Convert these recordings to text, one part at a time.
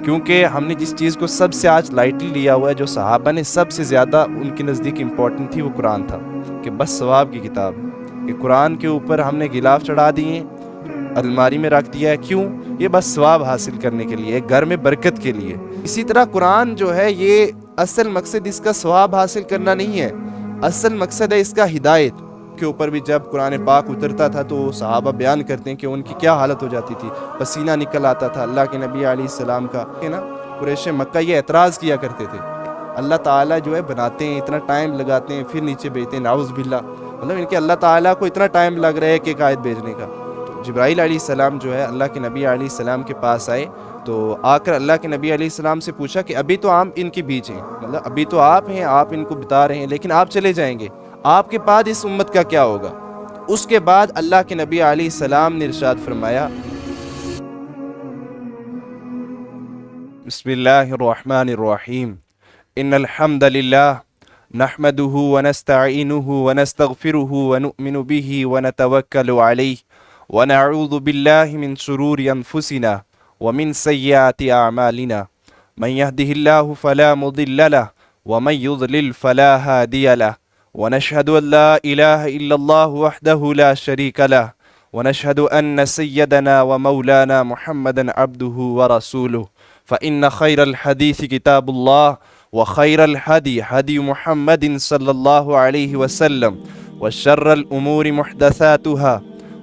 کیونکہ ہم نے جس چیز کو سب سے آج لائٹلی لیا ہوا ہے، جو صحابہ نے سب سے زیادہ ان کے نزدیک امپورٹنٹ تھی، وہ قرآن تھا، کہ بس ثواب کی کتاب ہے، کہ قرآن کے اوپر ہم نے غلاف چڑھا دیے، الماری میں رکھ دیا ہے، کیوں؟ یہ بس ثواب حاصل کرنے کے لیے، گھر میں برکت کے لیے۔ اسی طرح قرآن جو ہے، یہ اصل مقصد اس کا ثواب حاصل کرنا نہیں ہے، اصل مقصد ہے اس کا ہدایت۔ کے اوپر بھی جب قرآن پاک اترتا تھا تو صحابہ بیان کرتے ہیں کہ ان کی کیا حالت ہو جاتی تھی، پسینہ نکل آتا تھا اللہ کے نبی علیہ السلام کا، کہ نا قریش مکہ یہ اعتراض کیا کرتے تھے، اللہ تعالیٰ جو ہے بناتے ہیں، اتنا ٹائم لگاتے ہیں، پھر نیچے بھیجتے ہیں، نعوذ باللہ، مطلب ان کے اللہ تعالیٰ کو اتنا ٹائم لگ رہا ہے کہ ایک آیت بھیجنے کا۔ جبرائیل علیہ السلام جو ہے اللہ کے نبی علیہ السلام کے پاس آئے، تو آ کر اللہ کے نبی علیہ السلام سے پوچھا کہ ابھی تو آپ ان کے بیچ ہیں، مطلب ابھی تو آپ ہیں، آپ ان کو بتا رہے ہیں، لیکن آپ چلے جائیں گے، آپ کے بعد اس امت کا کیا ہوگا؟ اس کے بعد اللہ کے نبی علیہ السلام نے ارشاد فرمایا، بسم اللہ الرحمن الرحیم، ان الحمد للہ نحمده ونستعینه ونستغفره ونؤمن به ونتوکل علیہ ونعوذ باللہ من شرور انفسنا ومن سیئات اعمالنا، من يهده الله فلا مضل له ومن يضلل فلا هادی له، ونشهد أن لا إله إلا الله وحده لا شريك له، ونشهد أن سيدنا ومولانا محمدا عبده ورسوله، فإن خير الحديث كتاب الله، وخير الهدي هدي محمد صلى الله عليه وسلم، وشر الأمور محدثاتها،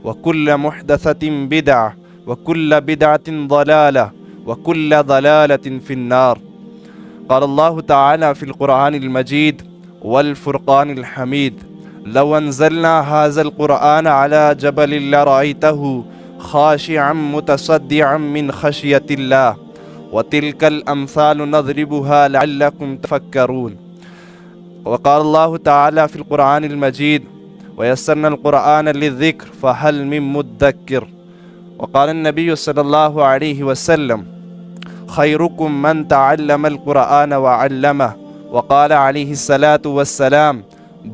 وكل محدثة بدعة، وكل بدعة ضلالة، وكل ضلالة في النار۔ قال الله تعالى في القرآن المجيد والفرقان الحميد، لو انزلنا هذا القرآن على جبل لرأيته خاشعا متصدعا من خشية الله، وتلك الأمثال نضربها لعلكم تفكرون۔ وقال الله تعالى في القرآن المجيد، ويسرنا القرآن للذكر فهل من مدكر۔ وقال النبي صلى الله عليه وسلم، خيركم من تعلم القرآن وعلمه، وقال علیہ الصلاۃ والسلام،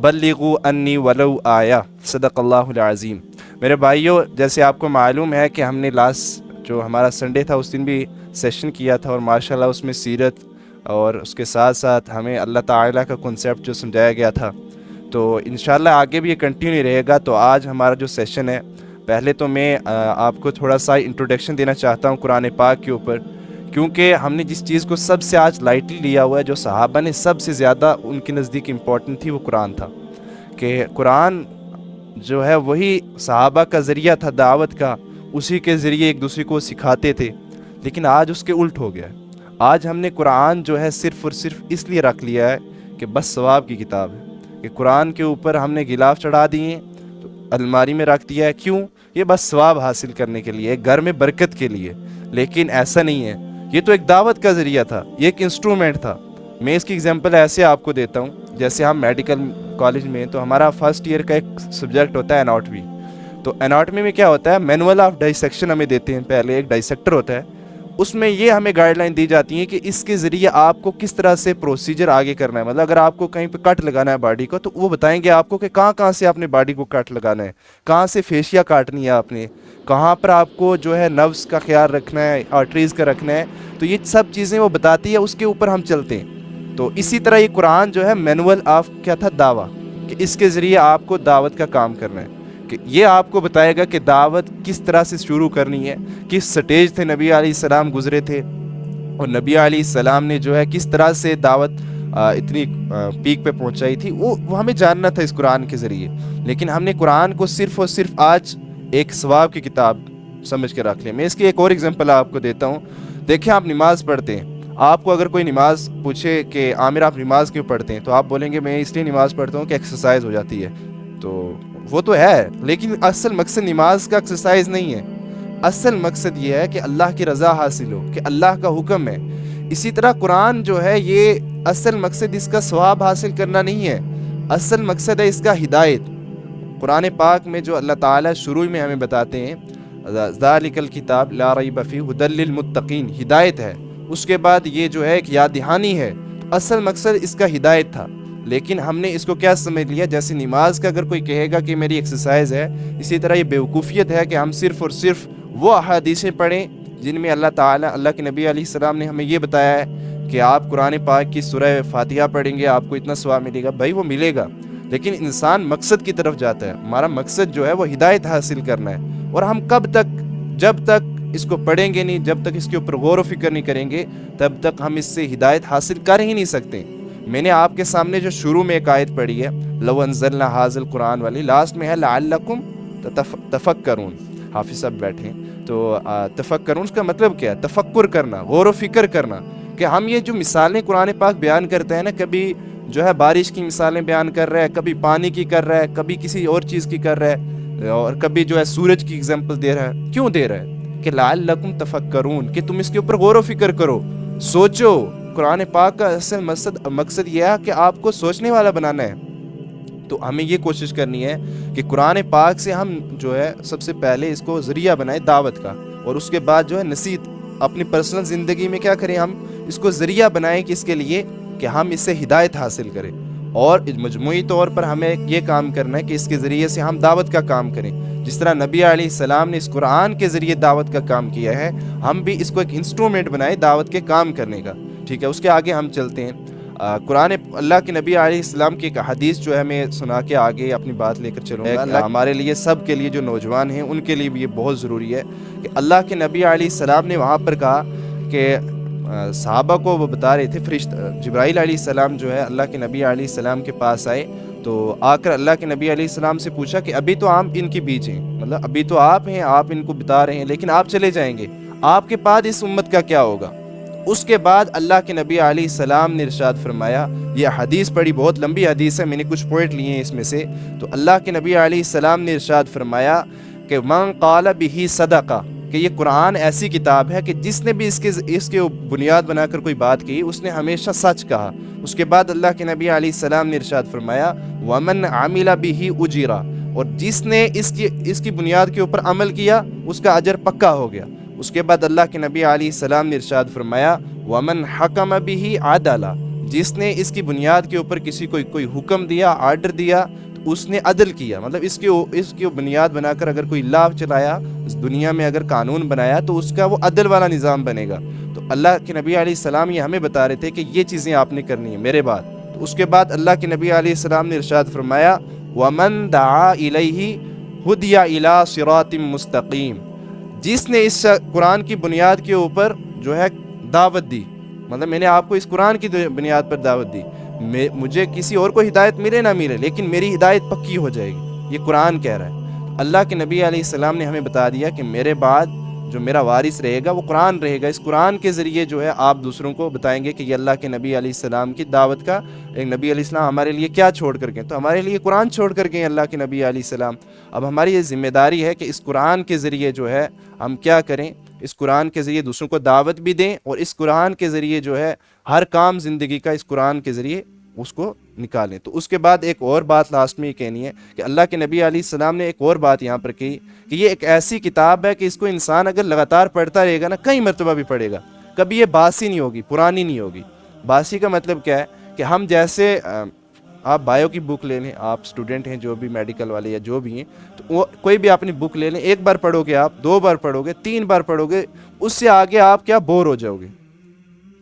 بلغوا انی ولو آیا، صدق اللہ العظیم۔ میرے بھائیوں، جیسے آپ کو معلوم ہے کہ ہم نے لاسٹ جو ہمارا سنڈے تھا اس دن بھی سیشن کیا تھا، اور ماشاءاللہ اس میں سیرت اور اس کے ساتھ ساتھ ہمیں اللہ تعالیٰ کا کنسیپٹ جو سمجھایا گیا تھا، تو انشاءاللہ آگے بھی یہ کنٹینیو رہے گا۔ تو آج ہمارا جو سیشن ہے، پہلے تو میں آپ کو تھوڑا سا انٹروڈکشن دینا چاہتا ہوں قرآن پاک کے اوپر، کیونکہ ہم نے جس چیز کو سب سے آج لائٹلی لیا ہوا ہے، جو صحابہ نے سب سے زیادہ ان کے نزدیک امپورٹنٹ تھی، وہ قرآن تھا، کہ قرآن جو ہے وہی صحابہ کا ذریعہ تھا دعوت کا، اسی کے ذریعے ایک دوسرے کو سکھاتے تھے، لیکن آج اس کے الٹ ہو گیا ہے۔ آج ہم نے قرآن جو ہے صرف اور صرف اس لیے رکھ لیا ہے کہ بس ثواب کی کتاب ہے، کہ قرآن کے اوپر ہم نے غلاف چڑھا دیے ہیں، تو الماری میں رکھ دیا ہے، کیوں؟ یہ بس ثواب حاصل کرنے کے لیے، گھر میں برکت کے لیے، لیکن ایسا نہیں ہے۔ یہ تو ایک دعوت کا ذریعہ تھا، یہ ایک انسٹرومنٹ تھا۔ میں اس کی ایگزامپل ایسے آپ کو دیتا ہوں، جیسے ہم میڈیکل کالج میں، تو ہمارا فرسٹ ایئر کا ایک سبجیکٹ ہوتا ہے اناٹمی۔ تو اناٹمی میں کیا ہوتا ہے، مینول آف ڈائسیکشن ہمیں دیتے ہیں، پہلے ایک ڈائسیکٹر ہوتا ہے، اس میں یہ ہمیں گائیڈ لائن دی جاتی ہیں کہ اس کے ذریعے آپ کو کس طرح سے پروسیجر آگے کرنا ہے۔ مطلب اگر آپ کو کہیں پہ کٹ لگانا ہے باڈی کو، تو وہ بتائیں گے آپ کو کہ کہاں کہاں سے آپ نے باڈی کو کٹ لگانا ہے، کہاں سے فیشیا کاٹنی ہے آپ نے، کہاں پر آپ کو جو ہے نروز کا خیال رکھنا ہے، آرٹریز کا رکھنا ہے، تو یہ سب چیزیں وہ بتاتی ہے، اس کے اوپر ہم چلتے ہیں۔ تو اسی طرح یہ قرآن جو ہے مینول آف کیا تھا، دعویٰ، کہ اس کے ذریعے آپ کو دعوت کا کام کرنا ہے، کہ یہ آپ کو بتائے گا کہ دعوت کس طرح سے شروع کرنی ہے، کس سٹیج تھے نبی علیہ السلام گزرے تھے، اور نبی علیہ السلام نے جو ہے کس طرح سے دعوت اتنی پیک پہ پہنچائی تھی، وہ ہمیں جاننا تھا اس قرآن کے ذریعے۔ لیکن ہم نے قرآن کو صرف اور صرف آج ایک ثواب کی کتاب سمجھ کے رکھ لیا۔ میں اس کی ایک اور ایگزامپل آپ کو دیتا ہوں۔ دیکھیں، آپ نماز پڑھتے ہیں، آپ کو اگر کوئی نماز پوچھے کہ عامر آپ نماز کیوں پڑھتے ہیں، تو آپ بولیں گے میں اس لیے نماز پڑھتا ہوں کہ ایکسرسائز ہو جاتی ہے۔ تو وہ تو ہے، لیکن اصل مقصد نماز کا ایکسرسائز نہیں ہے، اصل مقصد یہ ہے کہ اللہ کی رضا حاصل ہو، کہ اللہ کا حکم ہے۔ اسی طرح قرآن جو ہے، یہ اصل مقصد اس کا ثواب حاصل کرنا نہیں ہے، اصل مقصد ہے اس کا ہدایت۔ قرآن پاک میں جو اللہ تعالیٰ شروع میں ہمیں بتاتے ہیں، ذالک الکتاب لا ریب فیہ ھدی للمتقین، ہدایت ہے، اس کے بعد یہ جو ہے ایک یاد دہانی ہے، اصل مقصد اس کا ہدایت تھا۔ لیکن ہم نے اس کو کیا سمجھ لیا، جیسے نماز کا اگر کوئی کہے گا کہ میری ایکسرسائز ہے، اسی طرح یہ بیوقوفیت ہے کہ ہم صرف اور صرف وہ احادیثیں پڑھیں جن میں اللہ کے نبی علیہ السلام نے ہمیں یہ بتایا ہے کہ آپ قرآن پاک کی سورہ فاتحہ پڑھیں گے، آپ کو اتنا ثواب ملے گا. بھائی وہ ملے گا، لیکن انسان مقصد کی طرف جاتا ہے. ہمارا مقصد جو ہے وہ ہدایت حاصل کرنا ہے. اور ہم کب تک، جب تک اس کو پڑھیں گے نہیں، جب تک اس کے اوپر غور و فکر نہیں کریں گے، تب تک ہم اس سے ہدایت حاصل کر ہی نہیں سکتے. میں نے آپ کے سامنے جو شروع میں ایک آیت پڑھی ہے، لو انزلنا ھذا القرآن والی، لاسٹ میں ہے لعلکم تفکرون. حافظ صاحب بیٹھے تو تفکرون اس کا مطلب کیا ہے؟ تفکر کرنا، غور و فکر کرنا. کہ ہم یہ جو مثالیں قرآن پاک بیان کرتے ہیں نا، کبھی جو ہے بارش کی مثالیں بیان کر رہا ہے، کبھی پانی کی کر رہا ہے، کبھی کسی اور چیز کی کر رہا ہے، اور کبھی جو ہے سورج کی اگزامپل دے رہا ہے. کیوں دے رہا ہے؟ کہ لعلکم تفکرون، کہ تم اس کے اوپر غور و فکر کرو، سوچو. قرآن پاک کا اصل مقصد یہ ہے کہ آپ کو سوچنے والا بنانا ہے. تو ہمیں یہ کوشش کرنی ہے کہ قرآن پاک سے ہم جو ہے سب سے پہلے اس کو ذریعہ بنائیں دعوت کا، اور اس کے بعد جو ہے نصیحت اپنی پرسنل زندگی میں کیا کریں، ہم اس کو ذریعہ بنائیں کہ اس کے لیے کہ ہم اس سے ہدایت حاصل کریں. اور مجموعی طور پر ہمیں یہ کام کرنا ہے کہ اس کے ذریعے سے ہم دعوت کا کام کریں. جس طرح نبی علیہ السلام نے اس قرآن کے ذریعے دعوت کا کام کیا ہے، ہم بھی اس کو ایک انسٹرومنٹ بنائیں دعوت کے کام کرنے کا. ٹھیک ہے، اس کے آگے ہم چلتے ہیں. قرآن اللہ کے نبی علیہ السلام کی ایک حدیث جو ہے میں سنا کے آگے اپنی بات لے کر چلوں گا. ہمارے لیے سب کے لیے جو نوجوان ہیں ان کے لیے بھی یہ بہت ضروری ہے کہ اللہ کے نبی علیہ السلام نے وہاں پر کہا کہ صحابہ کو وہ بتا رہے تھے، فرشتہ جبرائیل علیہ السلام جو ہے اللہ کے نبی علیہ السلام کے پاس آئے تو آ کر اللہ کے نبی علیہ السلام سے پوچھا کہ ابھی تو آپ ان کے بیچ ہیں، مطلب ابھی تو آپ ہیں، آپ ان کو بتا رہے ہیں، لیکن آپ چلے جائیں گے، آپ کے بعد اس امت کا کیا ہوگا؟ اس کے بعد اللہ کے نبی علیہ السلام نے ارشاد فرمایا، یہ حدیث پڑھی، بہت لمبی حدیث ہے، میں نے کچھ پوائنٹ لیے ہیں اس میں سے. تو اللہ کے نبی علیہ السلام نے ارشاد فرمایا کہ من قال بہ صدقہ، کہ یہ قرآن ایسی کتاب ہے کہ جس نے بھی اس کے بنیاد بنا کر کوئی بات کی اس نے ہمیشہ سچ کہا. اس کے بعد اللہ کے نبی علیہ السلام نے ارشاد فرمایا ومن عمل بہ اجرا، اور جس نے اس کی بنیاد کے اوپر عمل کیا اس کا اجر پکا ہو گیا. اس کے بعد اللہ کے نبی علیہ السلام نے ارشاد فرمایا ومن حکم بہ عدلا، جس نے اس کی بنیاد کے اوپر کسی کو کوئی حکم دیا، آرڈر دیا تو اس نے عدل کیا. مطلب اس کی بنیاد بنا کر اگر کوئی لا چلایا اس دنیا میں، اگر قانون بنایا تو اس کا وہ عدل والا نظام بنے گا. تو اللہ کے نبی علیہ السلام یہ ہمیں بتا رہے تھے کہ یہ چیزیں آپ نے کرنی ہیں میرے بعد. تو اس کے بعد اللہ کے نبی علیہ السلام نے ارشاد فرمایا ومن دعا الیہ ہدی الی صراط مستقیم، جس نے اس قرآن کی بنیاد کے اوپر جو ہے دعوت دی، مطلب میں نے آپ کو اس قرآن کی بنیاد پر دعوت دی، مجھے کسی اور کو ہدایت ملے نہ ملے لیکن میری ہدایت پکی ہو جائے گی، یہ قرآن کہہ رہا ہے. اللہ کے نبی علیہ السلام نے ہمیں بتا دیا کہ میرے بعد جو میرا وارث رہے گا وہ قرآن رہے گا. اس قرآن کے ذریعے جو ہے آپ دوسروں کو بتائیں گے کہ یہ اللہ کے نبی علیہ السلام کی دعوت کا، ایک نبی علیہ السلام ہمارے لیے کیا چھوڑ کر گئے، تو ہمارے لیے قرآن چھوڑ کر گئے اللہ کے نبی علیہ السلام. اب ہماری یہ ذمہ داری ہے کہ اس قرآن کے ذریعے جو ہے ہم کیا کریں، اس قرآن کے ذریعے دوسروں کو دعوت بھی دیں، اور اس قرآن کے ذریعے جو ہے ہر کام زندگی کا اس قرآن کے ذریعے اس کو نکالیں. تو اس کے بعد ایک اور بات لاسٹ میں یہ کہنی ہے کہ اللہ کے نبی علیہ السلام نے ایک اور بات یہاں پر کہی کہ یہ ایک ایسی کتاب ہے کہ اس کو انسان اگر لگاتار پڑھتا رہے گا نا، کئی مرتبہ بھی پڑھے گا، کبھی یہ باسی نہیں ہوگی، پرانی نہیں ہوگی. باسی کا مطلب کیا ہے کہ ہم جیسے آپ بایو کی بک لے لیں، آپ اسٹوڈنٹ ہیں جو بھی میڈیکل والے یا جو بھی ہیں، تو وہ کوئی بھی اپنی بک لے لیں، ایک بار پڑھو گے، آپ 2 بار پڑھو گے، 3 بار پڑھو گے، اس سے آگے آپ کیا بور ہو جاؤ گے.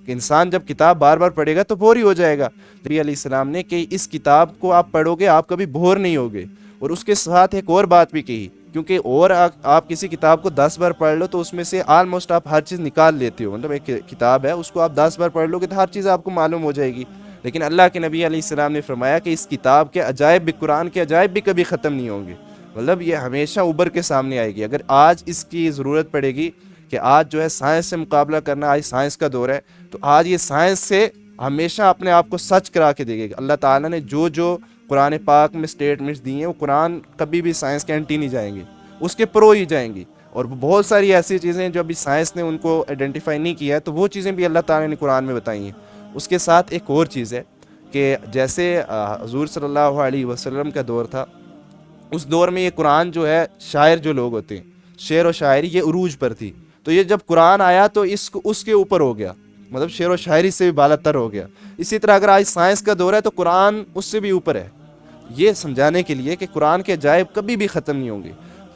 کہ انسان جب کتاب بار بار پڑھے گا تو بور ہی ہو جائے گا. نبی علیہ السلام نے کہ اس کتاب کو آپ پڑھو گے آپ کبھی بور نہیں ہوگے. اور اس کے ساتھ ایک اور بات بھی کہی، کیونکہ اور آپ کسی کتاب کو 10 بار پڑھ لو تو اس میں سے آلموسٹ آپ ہر چیز نکال لیتے ہو، مطلب ایک کتاب ہے اس کو آپ 10 بار پڑھ لو گے تو ہر چیز آپ کو معلوم ہو جائے گی. لیکن اللہ کے نبی علیہ السلام نے فرمایا کہ اس کتاب کے عجائب بھی، قرآن کے عجائب بھی کبھی ختم نہیں ہوں گے، مطلب یہ ہمیشہ ابھر کے سامنے آئے گی. اگر آج اس کی ضرورت پڑے گی کہ آج جو ہے سائنس سے مقابلہ کرنا، آج سائنس کا دور ہے، تو آج یہ سائنس سے ہمیشہ اپنے آپ کو سچ کرا کے دے گا. اللہ تعالیٰ نے جو قرآن پاک میں سٹیٹمنٹس دی ہیں وہ قرآن کبھی بھی سائنس کے اینٹی نہیں جائیں گے، اس کے پرو ہی جائیں گی. اور بہت ساری ایسی چیزیں جو ابھی سائنس نے ان کو آئیڈینٹیفائی نہیں کیا ہے تو وہ چیزیں بھی اللہ تعالیٰ نے قرآن میں بتائی ہیں. اس کے ساتھ ایک اور چیز ہے کہ جیسے حضور صلی اللہ علیہ وسلم کا دور تھا، اس دور میں یہ قرآن جو ہے، شاعر جو لوگ ہوتے ہیں، شعر و شاعری یہ عروج پر تھی. تو یہ جب قرآن آیا تو اس کے اوپر ہو گیا، مطلب شعر و شاعری سے بھی بالا تر ہو گیا. اسی طرح اگر آج سائنس کا دور ہے تو قرآن اس سے بھی اوپر ہے، یہ سمجھانے کے لیے کہ قرآن کے عجائب کبھی بھی ختم نہیں ہوں گے.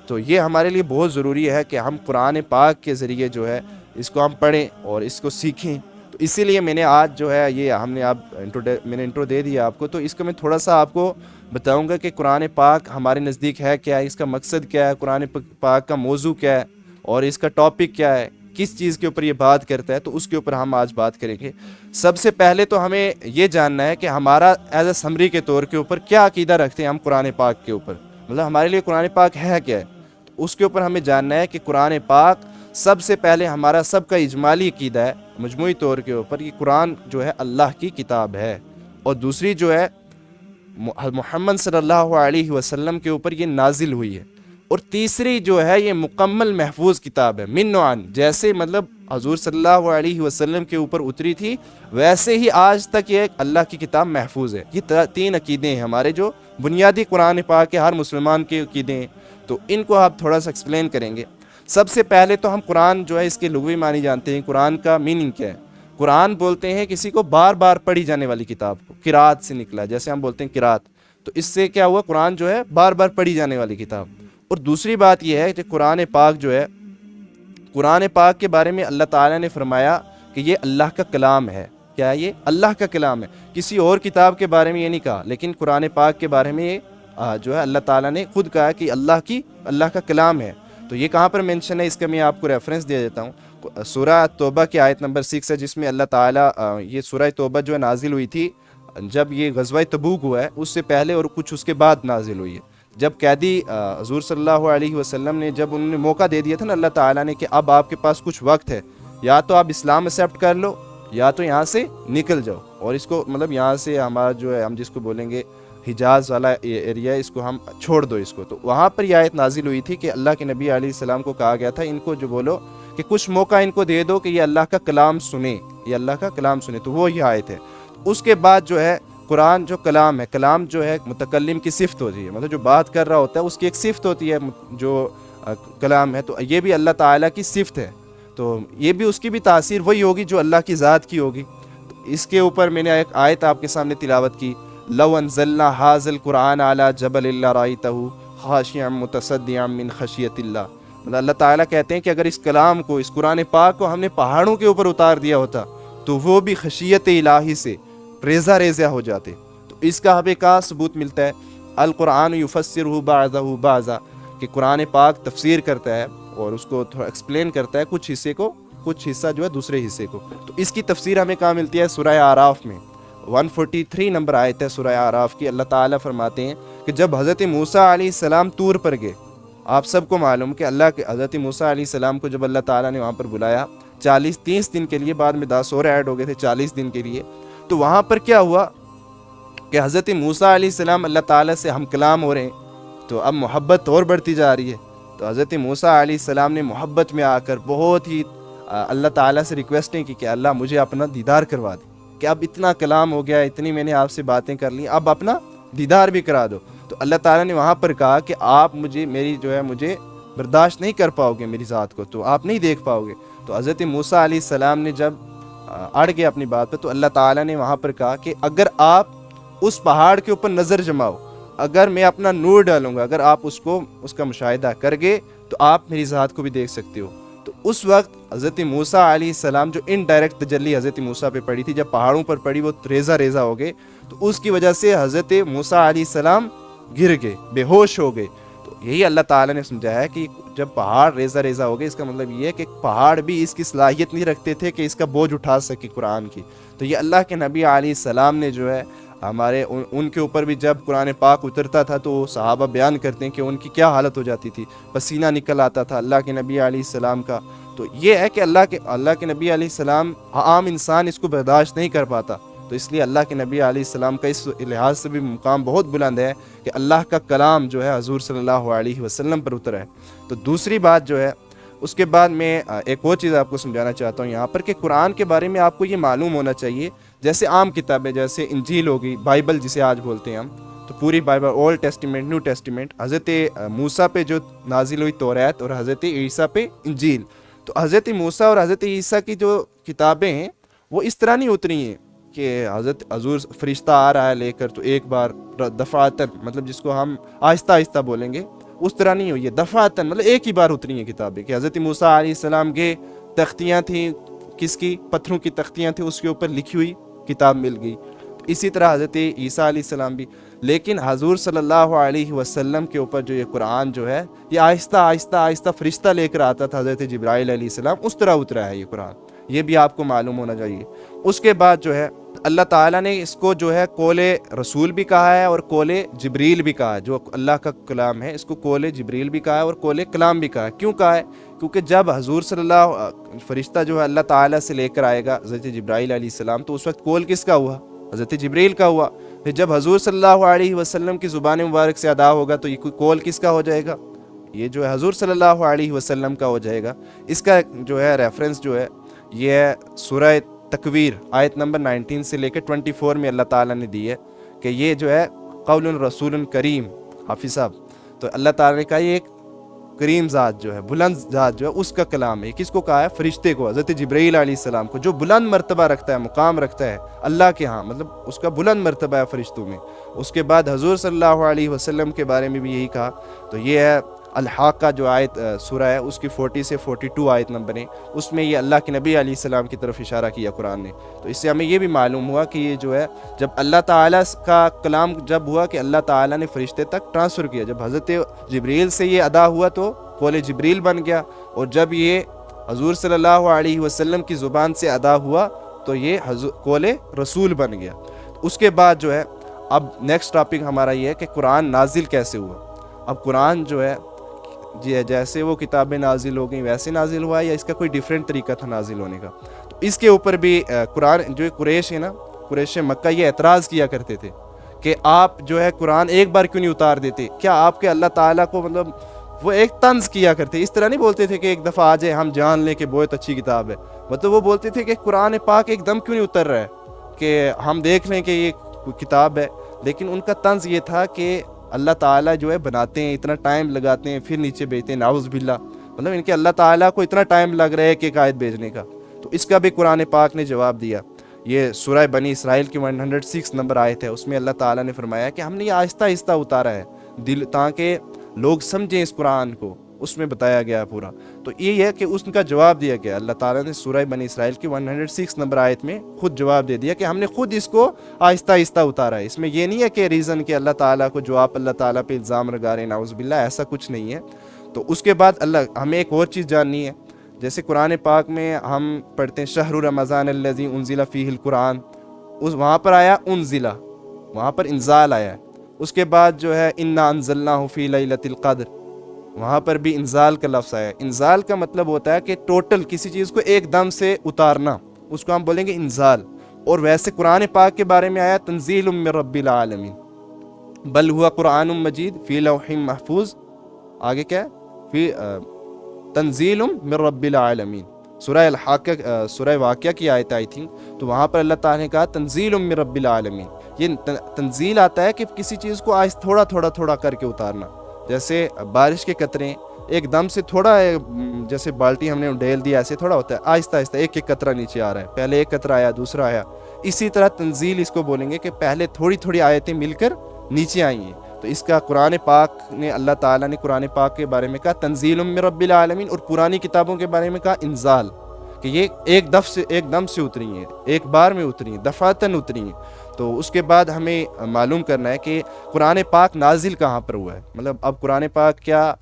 تو یہ ہمارے لیے بہت ضروری ہے کہ ہم قرآن پاک کے ذریعے جو ہے اس کو ہم پڑھیں اور اس کو سیکھیں. تو اسی لیے میں نے آج جو ہے یہ ہم نے میں نے انٹرو دے دیا آپ کو. تو اس کو میں تھوڑا سا آپ کو بتاؤں گا کہ قرآن پاک ہمارے نزدیک ہے کیا ہے, اس کا مقصد کیا ہے, قرآن پاک کا موضوع کیا ہے اور اس کا ٹاپک کیا ہے, کس چیز کے اوپر یہ بات کرتا ہے. تو اس کے اوپر ہم آج بات کریں گے. سب سے پہلے تو ہمیں یہ جاننا ہے کہ ہمارا ایز اے سمری کے طور کے اوپر کیا عقیدہ رکھتے ہیں ہم قرآن پاک کے اوپر, مطلب ہمارے لیے قرآن پاک ہے کیا ہے. تو اس کے اوپر ہمیں جاننا ہے کہ قرآن پاک سب سے پہلے ہمارا سب کا اجمالی عقیدہ ہے مجموعی طور کے اوپر کہ قرآن جو ہے اللہ کی کتاب ہے, اور دوسری جو ہے محمد صلی اللہ علیہ وسلم کے اوپر یہ نازل ہوئی ہے, اور تیسری جو ہے یہ مکمل محفوظ کتاب ہے من نوعان, جیسے مطلب حضور صلی اللہ علیہ وسلم کے اوپر اتری تھی ویسے ہی آج تک یہ اللہ کی کتاب محفوظ ہے. یہ تین عقیدے ہیں ہمارے جو بنیادی قرآن پاک کے ہر مسلمان کے عقیدے ہیں. تو ان کو آپ تھوڑا سا ایکسپلین کریں گے. سب سے پہلے تو ہم قرآن جو ہے اس کے لغوی معنی جانتے ہیں. قرآن کا میننگ کیا ہے؟ قرآن بولتے ہیں کسی کو بار بار پڑھی جانے والی کتاب کو, قرات سے نکلا, جیسے ہم بولتے ہیں قرات, تو اس سے کیا ہوا, قرآن جو ہے بار بار پڑھی جانے والی کتاب. اور دوسری بات یہ ہے کہ قرآن پاک جو ہے, قرآن پاک کے بارے میں اللہ تعالیٰ نے فرمایا کہ یہ اللہ کا کلام ہے. کیا ہے یہ؟ اللہ کا کلام ہے. کسی اور کتاب کے بارے میں یہ نہیں کہا, لیکن قرآن پاک کے بارے میں یہ جو ہے اللہ تعالیٰ نے خود کہا کہ اللہ کا کلام ہے. تو یہ کہاں پر مینشن ہے, اس کا میں آپ کو ریفرنس دے دیتا ہوں. سورہ توبہ کی آیت نمبر 6 ہے, جس میں اللہ تعالیٰ, یہ سورہ توبہ جو ہے نازل ہوئی تھی جب یہ غزوہ تبوک ہوا ہے, اس سے پہلے اور کچھ اس کے بعد نازل ہوئی ہے. جب قیدی حضور صلی اللہ علیہ وسلم نے, جب انہوں نے موقع دے دیا تھا نا اللہ تعالیٰ نے کہ اب آپ کے پاس کچھ وقت ہے, یا تو آپ اسلام ایکسیپٹ کر لو یا تو یہاں سے نکل جاؤ, اور اس کو مطلب یہاں سے ہمارا جو ہے, ہم جس کو بولیں گے حجاز والا ایریا, اس کو ہم چھوڑ دو اس کو. تو وہاں پر یہ آیت نازل ہوئی تھی کہ اللہ کے نبی علیہ السلام کو کہا گیا تھا ان کو جو بولو کہ کچھ موقع ان کو دے دو کہ یہ اللہ کا کلام سنیں, یہ اللہ کا کلام سنیں. تو وہ یہ آیت ہے. اس کے بعد جو ہے قرآن جو کلام ہے, کلام جو ہے متکلم کی صفت ہوتی ہے, مطلب جو بات کر رہا ہوتا ہے اس کی ایک صفت ہوتی ہے جو کلام ہے. تو یہ بھی اللہ تعالیٰ کی صفت ہے, تو یہ بھی اس کی بھی تاثیر وہی ہوگی جو اللہ کی ذات کی ہوگی. تو اس کے اوپر میں نے ایک آیت آپ کے سامنے تلاوت کی, لو انزلنا ھذا القرآن علی جبل لرأیتہ خاشعا متصدعا من خشیۃ اللہ. مطلب اللہ تعالیٰ کہتے ہیں کہ اگر اس کلام کو, اس قرآن پاک کو ہم نے پہاڑوں کے اوپر اتار دیا ہوتا تو وہ بھی خشیت الہی سے ریزہ ریزہ ہو جاتے. تو اس کا ہمیں کہاں ثبوت ملتا ہے؟ القرآن یفسرہ بعضہ بعضا, کہ قرآن پاک تفسیر کرتا ہے اور اس کو تھوڑا ایکسپلین کرتا ہے کچھ حصے کو, کچھ حصہ جو ہے دوسرے حصے کو. تو اس کی تفسیر ہمیں کہاں ملتی ہے؟ سورہ اعراف میں 143 نمبر آیت ہے سورہ اعراف کی. اللہ تعالیٰ فرماتے ہیں کہ جب حضرت موسیٰ علیہ السلام طور پر گئے, آپ سب کو معلوم کہ اللہ کے حضرت موسیٰ علیہ السلام کو جب اللہ تعالیٰ نے وہاں پر بلایا 30 دن کے لیے, بعد میں 10 اور ایڈ ہو گئے تھے 40 دن کے لیے. تو وہاں پر کیا ہوا کہ حضرت موسیٰ علیہ السلام اللہ تعالیٰ سے ہم کلام ہو رہے ہیں, تو اب محبت اور بڑھتی جا رہی ہے. تو حضرت موسیٰ علیہ السلام نے محبت میں آ کر بہت ہی اللہ تعالیٰ سے ریکویسٹیں کی کہ اللہ مجھے اپنا دیدار کروا دے, کہ اب اتنا کلام ہو گیا, اتنی میں نے آپ سے باتیں کر لی, اب اپنا دیدار بھی کرا دو. تو اللہ تعالیٰ نے وہاں پر کہا کہ آپ مجھے برداشت نہیں کر پاؤ گے میری ذات کو, تو آپ نہیں دیکھ پاؤ گے. تو حضرت موسیٰ علیہ السلام نے جب اڑ گئے اپنی بات پہ, تو اللہ تعالیٰ نے وہاں پر کہا کہ اگر آپ اس پہاڑ کے اوپر نظر جماؤ, اگر میں اپنا نور ڈالوں گا, اگر آپ اس کا مشاہدہ کر گئے تو آپ میری ذات کو بھی دیکھ سکتے ہو. تو اس وقت حضرت موسیٰ علیہ السلام جو انڈائریکٹ تجلی حضرت موسیٰ پہ پڑی تھی, جب پہاڑوں پر پڑی وہ ریزہ ریزہ ہو گئے, تو اس کی وجہ سے حضرت موسیٰ علیہ السلام گر گئے, بے ہوش ہو گئے. تو یہی اللہ تعالیٰ نے سمجھایا کہ جب پہاڑ ریزہ ریزہ ہو گئے, اس کا مطلب یہ ہے کہ پہاڑ بھی اس کی صلاحیت نہیں رکھتے تھے کہ اس کا بوجھ اٹھا سکے قرآن کی. تو یہ اللہ کے نبی علیہ السلام نے جو ہے ہمارے ان کے اوپر بھی جب قرآن پاک اترتا تھا تو صحابہ بیان کرتے ہیں کہ ان کی کیا حالت ہو جاتی تھی, پسینہ نکل آتا تھا اللہ کے نبی علیہ السلام کا. تو یہ ہے کہ اللہ کے نبی علیہ السلام, عام انسان اس کو برداشت نہیں کر پاتا. تو اس لیے اللہ کے نبی علیہ السلام کا اس لحاظ سے بھی مقام بہت بلند ہے کہ اللہ کا کلام جو ہے حضور صلی اللہ علیہ وسلم پر اترا ہے. تو دوسری بات جو ہے, اس کے بعد میں ایک اور چیز آپ کو سمجھانا چاہتا ہوں یہاں پر کہ قرآن کے بارے میں آپ کو یہ معلوم ہونا چاہیے, جیسے عام کتابیں جیسے انجیل ہوگی, بائبل جسے آج بولتے ہیں ہم, تو پوری Bible old testament, new testament, حضرت موسیٰ پہ جو نازل ہوئی توریت اور حضرت عیسیٰ پہ انجیل. تو حضرت موسیٰ اور حضرت عیسیٰ کی جو کتابیں ہیں وہ اس طرح نہیں اتری ہیں کہ حضور فرشتہ آ رہا ہے لے کر تو ایک بار دفعتاً, مطلب جس کو ہم آہستہ آہستہ بولیں گے, اس طرح نہیں ہوئی ہے. دفعتاً مطلب ایک ہی بار اتری ہیں کتابیں کہ حضرت موسیٰ علیہ السلام گئے, تختیاں تھیں کس کی؟ پتھروں کی تختیاں تھیں، اس کے اوپر لکھی ہوئی کتاب مل گئی۔ اسی طرح حضرت عیسیٰ علیہ السلام بھی، لیکن حضور صلی اللہ علیہ وسلم کے اوپر جو یہ قرآن جو ہے یہ آہستہ آہستہ آہستہ فرشتہ لے کر آتا تھا، حضرت جبرائیل علیہ السلام، اس طرح اترا ہے یہ قرآن، یہ بھی آپ کو معلوم ہونا چاہیے۔ اس کے بعد جو ہے اللہ تعالیٰ نے اس کو جو ہے قول رسول بھی کہا ہے اور قول جبریل بھی کہا ہے، جو اللہ کا کلام ہے اس کو قول جبریل بھی کہا ہے اور قول کلام بھی کہا ہے۔ کیوں کہا ہے؟ کیونکہ جب حضور صلی اللہ فرشتہ جو ہے اللہ تعالیٰ سے لے کر آئے گا حضرت جبرائیل علیہ السلام، تو اس وقت قول کس کا ہوا؟ حضرت جبریل کا ہوا۔ پھر جب حضور صلی اللہ علیہ وسلم کی زبان مبارک سے ادا ہوگا تو یہ قول کس کا ہو جائے گا؟ یہ جو ہے حضور صلی اللہ علیہ وسلم کا ہو جائے گا۔ اس کا جو ہے ریفرنس جو ہے یہ سورہ تکویر آیت نمبر 19 سے لے کے 24 میں اللہ تعالیٰ نے دی ہے کہ یہ جو ہے قول رسول کریم، حافظ صاحب، تو اللہ تعالیٰ نے کہا یہ ایک کریم ذات جو ہے، بلند ذات جو ہے اس کا کلام ہے۔ کس کو کہا ہے؟ فرشتے کو، حضرت جبرائیل علیہ السلام کو، جو بلند مرتبہ رکھتا ہے، مقام رکھتا ہے اللہ کے ہاں، مطلب اس کا بلند مرتبہ ہے فرشتوں میں۔ اس کے بعد حضور صلی اللہ علیہ وسلم کے بارے میں بھی یہی کہا، تو یہ ہے الحاقہ جو آیت سورہ ہے اس کی 40 سے 42 آیت نمبر ہے، اس میں یہ اللہ کے نبی علیہ السلام کی طرف اشارہ کیا قرآن نے۔ تو اس سے ہمیں یہ بھی معلوم ہوا کہ یہ جو ہے جب اللہ تعالیٰ کا کلام جب ہوا کہ اللہ تعالیٰ نے فرشتے تک ٹرانسفر کیا، جب حضرت جبریل سے یہ ادا ہوا تو قول جبریل بن گیا، اور جب یہ حضور صلی اللہ علیہ وسلم کی زبان سے ادا ہوا تو یہ قول رسول بن گیا۔ اس کے بعد جو ہے اب نیکسٹ ٹاپک ہمارا یہ ہے کہ قرآن نازل کیسے ہوا۔ اب قرآن جو ہے جیسے وہ کتابیں نازل ہو گئیں ویسے نازل ہوا یا اس کا کوئی ڈیفرنٹ طریقہ تھا نازل ہونے کا؟ تو اس کے اوپر بھی قرآن جو قریش ہے نا، قریش مکہ یہ اعتراض کیا کرتے تھے کہ آپ جو ہے قرآن ایک بار کیوں نہیں اتار دیتے؟ کیا آپ کے اللہ تعالیٰ کو مطلب وہ ایک طنز کیا کرتے، اس طرح نہیں بولتے تھے کہ ایک دفعہ آ جائے ہم جان لیں کہ بہت اچھی کتاب ہے، مطلب وہ بولتے تھے کہ قرآن پاک ایک دم کیوں نہیں اتر رہا ہے کہ ہم دیکھ لیں کہ یہ کتاب ہے۔ لیکن ان کا طنز یہ تھا کہ اللہ تعالیٰ جو ہے بناتے ہیں، اتنا ٹائم لگاتے ہیں، پھر نیچے بھیجتے ہیں، نعوذ باللہ، مطلب ان کے اللہ تعالیٰ کو اتنا ٹائم لگ رہا ہے کہ ایک آیت بھیجنے کا۔ تو اس کا بھی قرآن پاک نے جواب دیا۔ یہ سورہ بنی اسرائیل کی 106 نمبر آیت ہے، اس میں اللہ تعالیٰ نے فرمایا کہ ہم نے یہ آہستہ آہستہ اتارا ہے تاکہ لوگ سمجھیں اس قرآن کو، اس میں بتایا گیا پورا۔ تو یہ ہے کہ اس کا جواب دیا گیا، اللہ تعالیٰ نے سورہ بنی اسرائیل کی 106 نمبر آیت میں خود جواب دے دیا کہ ہم نے خود اس کو آہستہ آہستہ اتارا ہے۔ اس میں یہ نہیں ہے کہ ریزن کہ اللہ تعالیٰ کو جو آپ اللہ تعالیٰ پہ الزام لگا رہے ہیں، نعوذ باللہ، ایسا کچھ نہیں ہے۔ تو اس کے بعد ہمیں ایک اور چیز جاننی ہے، جیسے قرآن پاک میں ہم پڑھتے ہیں شہر رمضان الذی انزل فیہ القرآن، وہاں پر آیا انزلہ، وہاں پر انزال آیا ہے۔ اس کے بعد جو ہے انا انزلناہ فی لیلۃ القدر، وہاں پر بھی انزال کا لفظ آیا ہے۔ انزال کا مطلب ہوتا ہے کہ ٹوٹل کسی چیز کو ایک دم سے اتارنا، اس کو ہم بولیں گے انزال۔ اور ویسے قرآن پاک کے بارے میں آیا تنزیل من رب العالمین، بل ہوا قرآن مجید فی لوح محفوظ، آگے کیا ہے؟ فی تنزیل من رب العالمین۔ سورہ الحاقہ، سورہ واقعہ کی آیت آئی تھی، تو وہاں پر اللہ تعالیٰ نے کہا تنزیل من رب العالمین۔ یہ تنزیل آتا ہے کہ کسی چیز کو تھوڑا تھوڑا تھوڑا کر کے اتارنا، جیسے بارش کے قطرے ایک دم سے تھوڑا، جیسے بالٹی ہم نے ڈھیل دیا ایسے تھوڑا ہوتا ہے، آہستہ آہستہ ایک ایک قطرہ نیچے آ رہا ہے، پہلے ایک قطرہ آیا دوسرا آیا، اسی طرح تنزیل اس کو بولیں گے کہ پہلے تھوڑی تھوڑی آیتیں مل کر نیچے آئی ہیں۔ تو اس کا قرآن پاک نے، اللہ تعالیٰ نے قرآن پاک کے بارے میں کہا تنزیل من رب العالمین، اور پرانی کتابوں کے بارے میں کہا انزال، کہ یہ ایک دم سے اتری ہیں، ایک بار میں اتری ہیں، دفعتاً اتری ہیں۔ تو اس کے بعد ہمیں معلوم کرنا ہے کہ قرآن پاک نازل کہاں پر ہوا ہے، مطلب اب قرآن پاک کیا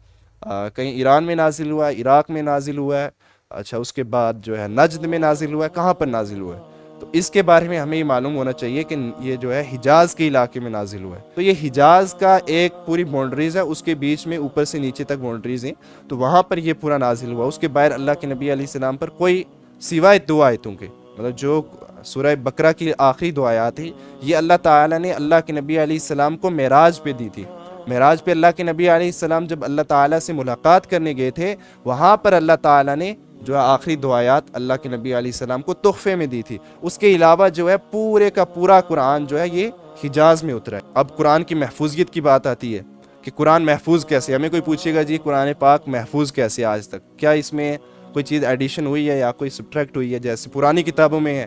کہیں ایران میں نازل ہوا ہے، عراق میں نازل ہوا ہے، اچھا اس کے بعد جو ہے نجد میں نازل ہوا ہے، کہاں پر نازل ہوا ہے؟ تو اس کے بارے میں ہمیں یہ معلوم ہونا چاہیے کہ یہ جو ہے حجاز کے علاقے میں نازل ہوا ہے۔ تو یہ حجاز کا ایک پوری باؤنڈریز ہے، اس کے بیچ میں اوپر سے نیچے تک باؤنڈریز ہیں، تو وہاں پر یہ پورا نازل ہوا۔ اس کے باہر اللہ کے نبی علیہ السلام پر کوئی سوائے 2 آیتوں کے، مطلب جو سورہ بقرہ کی آخری 2 آیات ہیں، یہ اللہ تعالیٰ نے اللہ کے نبی علیہ السلام کو معراج پہ دی تھی۔ معراج پہ اللہ کے نبی علیہ السلام جب اللہ تعالیٰ سے ملاقات کرنے گئے تھے، وہاں پر اللہ تعالیٰ نے جو ہے آخری 2 آیات اللہ کے نبی علیہ السلام کو تحفے میں دی تھی۔ اس کے علاوہ جو ہے پورے کا پورا قرآن جو ہے یہ حجاز میں اترا ہے۔ اب قرآن کی محفوظیت کی بات آتی ہے کہ قرآن محفوظ کیسے؟ ہمیں کوئی پوچھے گا جی قرآن پاک محفوظ کیسے آج تک، کیا اس میں کوئی چیز ایڈیشن ہوئی ہے یا کوئی سبٹریکٹ ہوئی ہے جیسے پرانی کتابوں میں ہے؟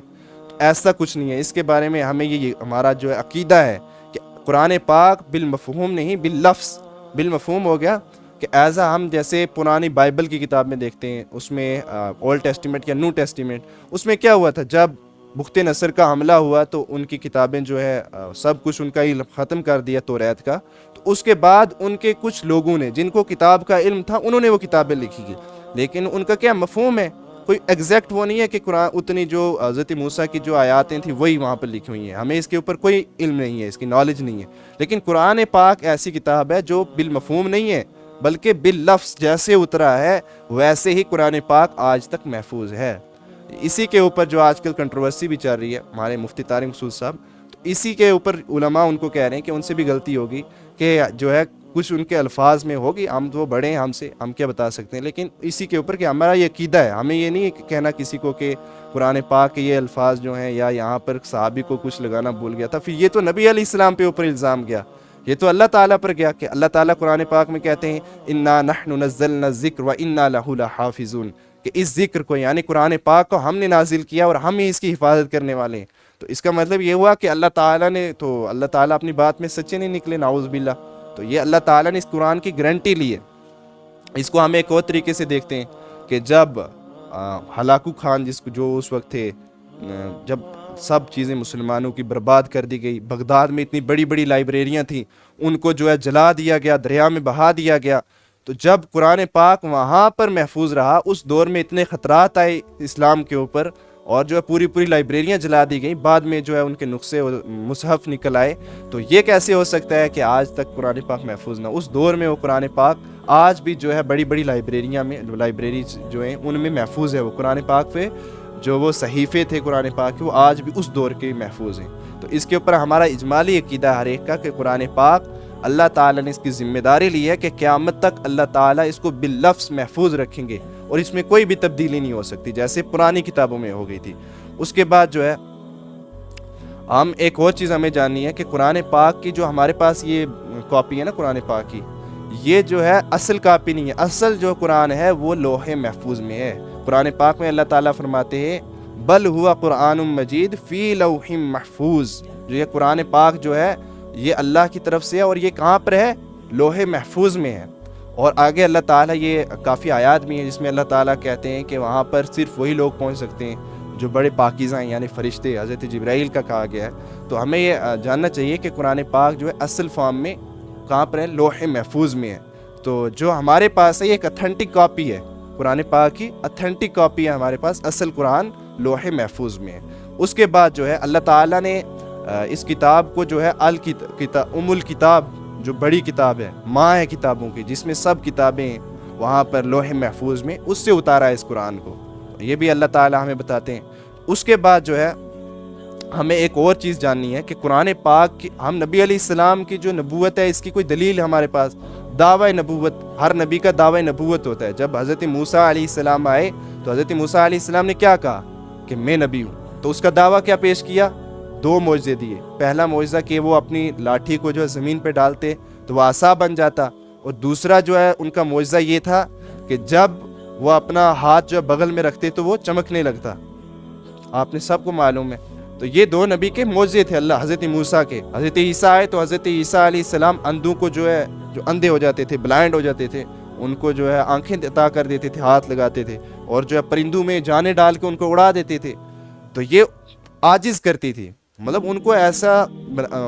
ایسا کچھ نہیں ہے۔ اس کے بارے میں ہمیں یہ ہمارا جو ہے عقیدہ ہے کہ قرآن پاک بالمفہوم نہیں باللفظ، بالمفہوم ہو گیا کہ ایز ہم جیسے پرانی بائبل کی کتاب میں دیکھتے ہیں، اس میں اولڈ ٹیسٹیمنٹ یا نیو ٹیسٹیمنٹ، اس میں کیا ہوا تھا، جب بخت نصر کا حملہ ہوا تو ان کی کتابیں جو ہے سب کچھ ان کا علم ختم کر دیا توریت کا. تو اس کے بعد ان کے کچھ لوگوں نے جن کو کتاب کا علم تھا انہوں نے وہ کتابیں لکھی گی، لیکن ان کا کیا مفہوم ہے، کوئی ایگزیکٹ وہ نہیں ہے کہ قرآن اتنی جو حضرت موسیٰ کی جو آیاتیں تھیں وہی وہاں پر لکھی ہوئی ہیں، ہمیں اس کے اوپر کوئی علم نہیں ہے، اس کی نالج نہیں ہے. لیکن قرآن پاک ایسی کتاب ہے جو بالمفہوم نہیں ہے بلکہ باللفظ جیسے اترا ہے ویسے ہی قرآن پاک آج تک محفوظ ہے. اسی کے اوپر جو آج کل کنٹروورسی بھی چل رہی ہے، ہمارے مفتی طارق مسعود صاحب، تو اسی کے اوپر علماء ان کو کہہ رہے ہیں کہ ان سے بھی غلطی ہوگی کہ جو ہے کچھ ان کے الفاظ میں ہوگی، ہم تو بڑے ہیں، ہم سے ہم کیا بتا سکتے ہیں. لیکن اسی کے اوپر کہ ہمارا یہ عقیدہ ہے، ہمیں یہ نہیں کہنا کسی کو کہ قرآن پاک کے یہ الفاظ جو ہیں یا یہاں پر صحابی کو کچھ لگانا بھول گیا تھا، پھر یہ تو نبی علیہ السلام پہ اوپر الزام گیا، یہ تو اللہ تعالیٰ پر گیا کہ اللہ تعالیٰ قرآن پاک میں کہتے ہیں انا نحن نزلنا الذکر وانا لہ لحافظون، کہ اس ذکر کو یعنی قرآن پاک کو ہم نے نازل کیا اور ہم ہی اس کی حفاظت کرنے والے ہیں. تو اس کا مطلب یہ ہوا کہ اللہ تعالیٰ نے تو اللہ تعالیٰ اپنی بات میں سچے نہیں نکلے، نعوذ باللہ. تو یہ اللہ تعالیٰ نے اس قرآن کی گارنٹی لی ہے. اس کو ہم ایک اور طریقے سے دیکھتے ہیں کہ جب ہلاکو خان جس کو جو اس وقت تھے، جب سب چیزیں مسلمانوں کی برباد کر دی گئی، بغداد میں اتنی بڑی بڑی لائبریریاں تھیں ان کو جو ہے جلا دیا گیا، دریا میں بہا دیا گیا. تو جب قرآن پاک وہاں پر محفوظ رہا، اس دور میں اتنے خطرات آئے اسلام کے اوپر اور جو ہے پوری لائبریریاں جلا دی گئیں، بعد میں جو ہے ان کے نسخے مصحف نکل آئے. تو یہ کیسے ہو سکتا ہے کہ آج تک قرآن پاک محفوظ نہ؟ اس دور میں وہ قرآن پاک آج بھی جو ہے بڑی لائبریریاں میں، لائبریری جو ہیں ان میں محفوظ ہے. وہ قرآن پاک پہ جو وہ صحیفے تھے قرآن پاک کے، وہ آج بھی اس دور کے محفوظ ہیں. تو اس کے اوپر ہمارا اجمالی عقیدہ ہر ایک کا کہ قرآن پاک اللہ تعالیٰ نے اس کی ذمہ داری لی ہے کہ قیامت تک اللہ تعالیٰ اس کو باللفظ محفوظ رکھیں گے اور اس میں کوئی بھی تبدیلی نہیں ہو سکتی جیسے پرانی کتابوں میں ہو گئی تھی. اس کے بعد جو ہے ہم ایک اور چیز ہمیں جاننی ہے کہ قرآن پاک کی جو ہمارے پاس یہ کاپی ہے نا قرآن پاک کی، یہ جو ہے اصل کاپی نہیں ہے. اصل جو قرآن ہے وہ لوح محفوظ میں ہے. قرآن پاک میں اللہ تعالیٰ فرماتے ہیں بل ہوا قرآن مجید فی لوح محفوظ. جو یہ قرآن پاک جو ہے یہ اللہ کی طرف سے ہے اور یہ کہاں پر ہے؟ لوح محفوظ میں ہے. اور آگے اللہ تعالیٰ یہ کافی آیات بھی ہیں جس میں اللہ تعالیٰ کہتے ہیں کہ وہاں پر صرف وہی لوگ پہنچ سکتے ہیں جو بڑے پاکیزہ ہیں، یعنی فرشتے. حضرت جبرائیل کا کہا گیا ہے. تو ہمیں یہ جاننا چاہیے کہ قرآن پاک جو ہے اصل فارم میں کہاں پر ہے؟ لوح محفوظ میں ہے. تو جو ہمارے پاس ہے یہ ایک اتھینٹک کاپی ہے قرآن پاک کی، اتھینٹک کاپی ہے ہمارے پاس. اصل قرآن لوح محفوظ میں ہے. اس کے بعد جو ہے اللہ تعالیٰ نے اس کتاب کو جو ہے ام الکتاب، جو بڑی کتاب ہے، ماں ہے کتابوں کی، جس میں سب کتابیں وہاں پر لوح محفوظ میں، اس سے اتارا ہے اس قرآن کو. یہ بھی اللہ تعالیٰ ہمیں بتاتے ہیں. اس کے بعد جو ہے ہمیں ایک اور چیز جاننی ہے کہ قرآن پاک کی، ہم نبی علیہ السلام کی جو نبوت ہے اس کی کوئی دلیل ہے ہمارے پاس؟ دعوی نبوت، ہر نبی کا دعوی نبوت ہوتا ہے. جب حضرت موسیٰ علیہ السلام آئے تو حضرت موسیٰ علیہ السلام نے کیا کہا کہ میں نبی ہوں. تو اس کا دعویٰ کیا پیش کیا؟ 2 معجزے دیے. پہلا معجزہ کہ وہ اپنی لاٹھی کو جو ہے زمین پہ ڈالتے تو وہ عصا بن جاتا، اور دوسرا جو ہے ان کا معجزہ یہ تھا کہ جب وہ اپنا ہاتھ جو ہے بغل میں رکھتے تو وہ چمکنے لگتا. آپ نے سب کو معلوم ہے. تو یہ 2 نبی کے معجزے تھے اللہ حضرت موسیٰ کے. حضرت عیسیٰ آئے تو حضرت عیسیٰ علیہ السلام اندھوں کو جو ہے، جو اندھے ہو جاتے تھے، بلائنڈ ہو جاتے تھے، ان کو جو ہے آنکھیں عطا کر دیتے تھے، ہاتھ لگاتے تھے، اور جو ہے پرندوں میں جانیں ڈال کے ان کو اڑا دیتے تھے. تو یہ عاجز کرتی تھی. مطلب ان کو ایسا،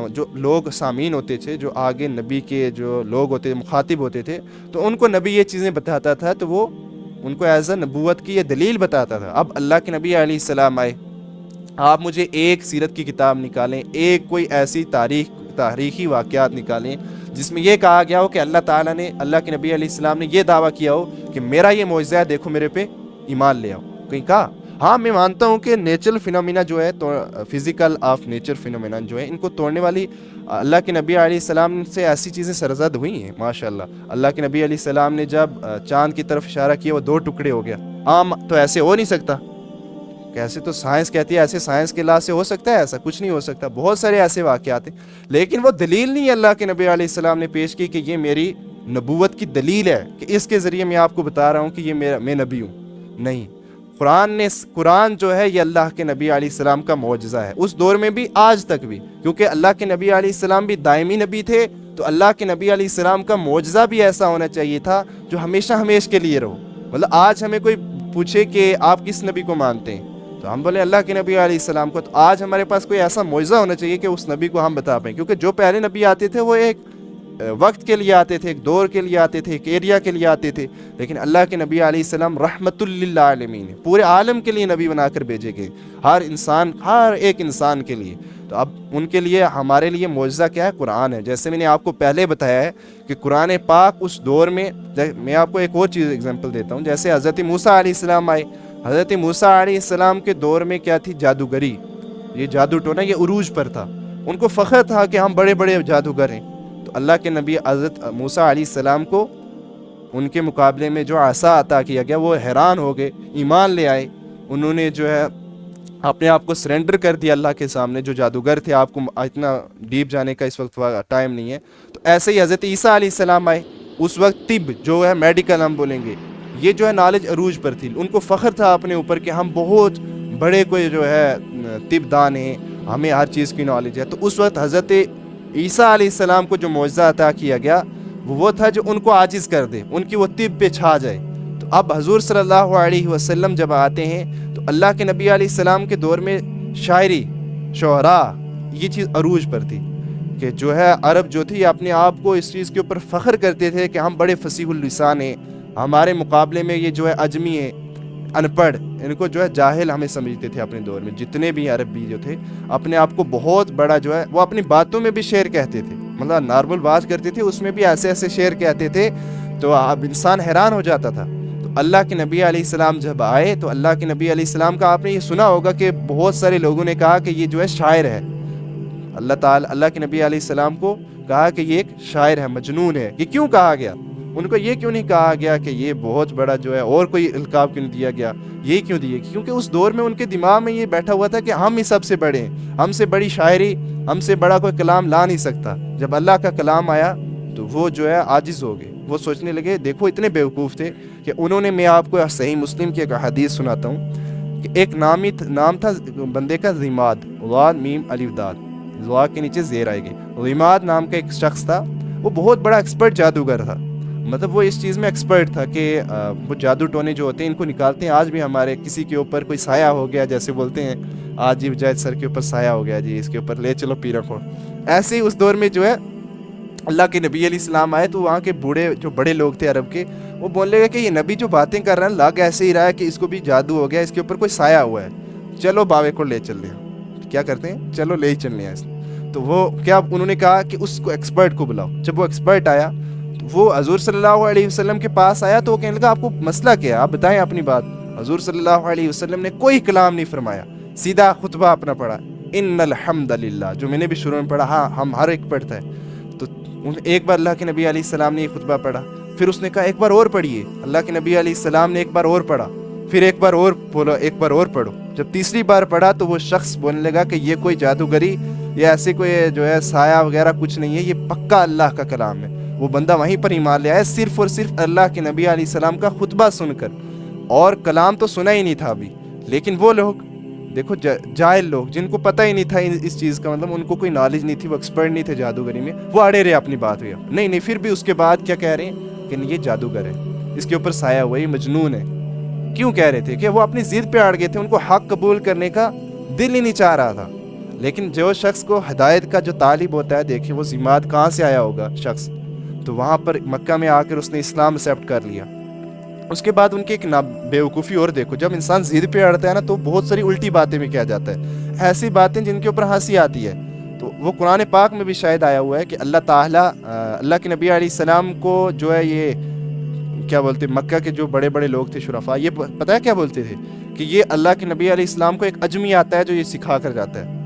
جو لوگ سامعین ہوتے تھے، جو آگے نبی کے جو لوگ ہوتے، مخاطب ہوتے تھے، تو ان کو نبی یہ چیزیں بتاتا تھا تو وہ ان کو ایز اے نبوت کی یہ دلیل بتاتا تھا. اب اللہ کے نبی علیہ السلام آئے، آپ مجھے ایک سیرت کی کتاب نکالیں، ایک کوئی ایسی تاریخی واقعات نکالیں جس میں یہ کہا گیا ہو کہ اللہ تعالیٰ نے، اللہ کے نبی علیہ السلام نے یہ دعویٰ کیا ہو کہ میرا یہ معجزہ ہے، دیکھو میرے پہ ایمان لے آؤ. کہیں کہا؟ ہاں میں مانتا ہوں کہ نیچرل فینومینا جو ہے، تو فزیکل آف نیچر فینومینا جو ہے، ان کو توڑنے والی اللہ کے نبی علیہ السلام سے ایسی چیزیں سرزد ہوئی ہیں ماشاءاللہ. اللہ کے نبی علیہ السلام نے جب چاند کی طرف اشارہ کیا وہ 2 ٹکڑے ہو گیا. عام تو ایسے ہو نہیں سکتا. کیسے تو سائنس کہتی ہے ایسے، سائنس کے لحاظ سے ہو سکتا ہے ایسا؟ کچھ نہیں ہو سکتا. بہت سارے ایسے واقعات ہیں، لیکن وہ دلیل نہیں ہے اللہ کے نبی علیہ السلام نے پیش کی کہ یہ میری نبوت کی دلیل ہے کہ اس کے ذریعے میں آپ کو بتا رہا ہوں کہ یہ میں نبی ہوں. نہیں، قرآن جو ہے یہ اللہ کے نبی علیہ السلام کا معجزہ ہے، اس دور میں بھی آج تک بھی، کیونکہ اللہ کے نبی علیہ السلام بھی دائمی نبی تھے، تو اللہ کے نبی علیہ السلام کا معجزہ بھی ایسا ہونا چاہیے تھا جو ہمیشہ ہمیش کے لیے رہو۔ مطلب آج ہمیں کوئی پوچھے کہ آپ کس نبی کو مانتے ہیں تو ہم بولے اللہ کے نبی علیہ السلام کو، تو آج ہمارے پاس کوئی ایسا معجزہ ہونا چاہیے کہ اس نبی کو ہم بتا پائیں، کیونکہ جو پہلے نبی آتے تھے وہ ایک وقت کے لیے آتے تھے، ایک دور کے لیے آتے تھے، ایک ایریا کے لیے آتے تھے، لیکن اللہ کے نبی علیہ السلام رحمت للعالمین ہے، پورے عالم کے لیے نبی بنا کر بھیجے گئے، ہر ایک انسان کے لیے۔ تو اب ان کے لیے ہمارے لیے معجزہ کیا ہے؟ قرآن ہے۔ جیسے میں نے آپ کو پہلے بتایا ہے کہ قرآن پاک اس دور میں، میں آپ کو ایک اور چیز ایگزامپل دیتا ہوں، جیسے حضرت موسیٰ علیہ السلام آئے، حضرت موسیٰ علیہ السلام کے دور میں کیا تھی؟ جادوگری، یہ جادو ٹونا یہ عروج پر تھا، ان کو فخر تھا کہ ہم بڑے بڑے جادوگر ہیں۔ تو اللہ کے نبی حضرت موسیٰ علیہ السلام کو ان کے مقابلے میں جو عصا عطا کیا گیا وہ حیران ہو گئے، ایمان لے آئے، انہوں نے جو ہے اپنے آپ کو سرنڈر کر دیا اللہ کے سامنے، جو جادوگر تھے۔ آپ کو اتنا ڈیپ جانے کا اس وقت ٹائم نہیں ہے۔ تو ایسے ہی حضرت عیسیٰ علیہ السلام آئے، اس وقت طب جو ہے میڈیکل ہم بولیں گے، یہ جو ہے نالج عروج پر تھی، ان کو فخر تھا اپنے اوپر کہ ہم بہت بڑے کوئی جو ہے طب دان ہیں، ہمیں ہر چیز کی نالج ہے۔ تو اس وقت حضرت عیسیٰ علیہ السلام کو جو معجزہ عطا کیا گیا وہ تھا جو ان کو عاجز کر دے، ان کی وہ طب پہ چھا جائے۔ تو اب حضور صلی اللہ علیہ وسلم جب آتے ہیں تو اللہ کے نبی علیہ السلام کے دور میں شاعری، شعراء، یہ چیز عروج پر تھی کہ جو ہے عرب جو تھی اپنے آپ کو اس چیز کے اوپر فخر کرتے تھے کہ ہم بڑے فصیح اللسان ہیں، ہمارے مقابلے میں یہ جو ہے عجمی ہیں، ان پڑھ، ان کو جو ہے جاہل ہمیں سمجھتے تھے اپنے دور میں۔ جتنے بھی عربی جو تھے اپنے آپ کو بہت بڑا جو ہے، وہ اپنی باتوں میں بھی شعر کہتے تھے، مطلب نارمل بات کرتے تھے اس میں بھی ایسے ایسے شعر کہتے تھے، تو اب انسان حیران ہو جاتا تھا۔ تو اللہ کے نبی علیہ السلام جب آئے تو اللہ کے نبی علیہ السلام کا آپ نے یہ سنا ہوگا کہ بہت سارے لوگوں نے کہا کہ یہ جو ہے شاعر ہے، اللہ کے نبی علیہ السلام کو کہا کہ یہ ایک شاعر ہے، مجنون ہے۔ یہ کیوں کہا گیا؟ ان کو یہ کیوں نہیں کہا گیا کہ یہ بہت بڑا جو ہے اور کوئی القاب کیوں نہیں دیا گیا؟ یہ کیوں دیے؟ کیونکہ اس دور میں ان کے دماغ میں یہ بیٹھا ہوا تھا کہ ہم ہی سب سے بڑے ہیں، ہم سے بڑی شاعری، ہم سے بڑا کوئی کلام لا نہیں سکتا۔ جب اللہ کا کلام آیا تو وہ جو ہے عاجز ہو گئے، وہ سوچنے لگے، دیکھو اتنے بیوقوف تھے کہ انہوں نے، میں آپ کو صحیح مسلم کی ایک حدیث سناتا ہوں کہ ایک نام تھا بندے کا ضماد، غاد میم الف دال، زوا کے نیچے زیر آئے گی، ضماد نام کا ایک شخص تھا، وہ بہت بڑا ایکسپرٹ جادوگر تھا، مطلب وہ اس چیز میں ایکسپرٹ تھا کہ وہ جادو ٹونے جو ہوتے ہیں ان کو نکالتے ہیں۔ آج بھی ہمارے کسی کے اوپر کوئی سایہ ہو گیا، جیسے بولتے ہیں آج جی جائے سر کے اوپر سایہ ہو گیا جی، اس کے اوپر لے چلو پیرا کو، ایسے ہی اس دور میں جو ہے اللہ کے نبی علیہ السلام آئے تو وہاں کے جو بڑے لوگ تھے عرب کے، وہ بولنے لگے کہ یہ نبی جو باتیں کر رہا ہے لگ ایسے ہی رہا ہے کہ اس کو بھی جادو ہو گیا، اس کے اوپر کوئی سایہ ہوا ہے، چلو باوے کو لے چل رہے ہیں۔ کیا کرتے ہیں؟ چلو لے ہی چلنے ہیں۔ تو وہ کیا انہوں نے کہا کہ اس کو ایکسپرٹ کو بلاؤ۔ جب وہ ایکسپرٹ آیا تو وہ حضور صلی اللہ علیہ وسلم کے پاس آیا تو وہ کہنے لگا آپ کو مسئلہ کیا ہے، آپ بتائیں اپنی بات۔ حضور صلی اللہ علیہ وسلم نے کوئی کلام نہیں فرمایا، سیدھا خطبہ اپنا پڑھا، ان الحمد للہ، جو میں نے بھی شروع میں پڑھا، ہاں ہم ہر ایک پڑھتا ہے۔ تو ایک بار اللہ کے نبی علیہ السلام نے یہ خطبہ پڑھا، پھر اس نے کہا ایک بار اور پڑھیے، اللہ کے نبی علیہ السلام نے ایک بار اور پڑھا، پھر ایک بار اور بولو، ایک بار اور پڑھو۔ جب تیسری بار پڑھا تو وہ شخص بولنے لگا کہ یہ کوئی جادوگری، یہ ایسے کوئی جو ہے سایہ وغیرہ کچھ نہیں ہے، یہ پکا اللہ کا کلام ہے۔ وہ بندہ وہیں پر ایمان لے آیا، صرف اور صرف اللہ کے نبی علیہ السلام کا خطبہ سن کر، اور کلام تو سنا ہی نہیں تھا ابھی۔ لیکن وہ لوگ دیکھو جاہل لوگ جن کو پتہ ہی نہیں تھا اس چیز کا، مطلب ان کو کوئی نالج نہیں تھی، وہ ایکسپرٹ نہیں تھے جادوگری میں، وہ اڑے رہے اپنی بات ہوئی، نہیں پھر بھی اس کے بعد کیا کہہ رہے ہیں کہ یہ جادوگر ہے، اس کے اوپر سایہ ہوا، یہ مجنون ہے۔ کیوں کہہ رہے تھے؟ کہ وہ اپنی ضد پہ اڑ گئے تھے، ان کو حق قبول کرنے کا دل ہی نہیں چاہ رہا تھا۔ لیکن جو شخص کو ہدایت کا جو طالب ہوتا ہے، دیکھیں وہ ضماد کہاں سے آیا ہوگا شخص، تو وہاں پر مکہ میں آ کر اس نے اسلام ایکسیپٹ کر لیا۔ اس کے بعد ان کی ایک بیوقوفی اور دیکھو، جب انسان ضد پہ اڑتا ہے نا تو بہت ساری الٹی باتیں بھی کہہ جاتا ہے، ایسی باتیں جن کے اوپر ہنسی آتی ہے۔ تو وہ قرآن پاک میں بھی شاید آیا ہوا ہے کہ اللہ تعالیٰ اللہ کے نبی علیہ السلام کو جو ہے یہ کیا بولتے، مکہ کے جو بڑے بڑے لوگ تھے شرفاء، یہ پتہ ہے کیا بولتے تھے کہ یہ اللہ کے نبی علیہ السلام کو ایک اجمی آتا ہے جو یہ سکھا کر جاتا ہے،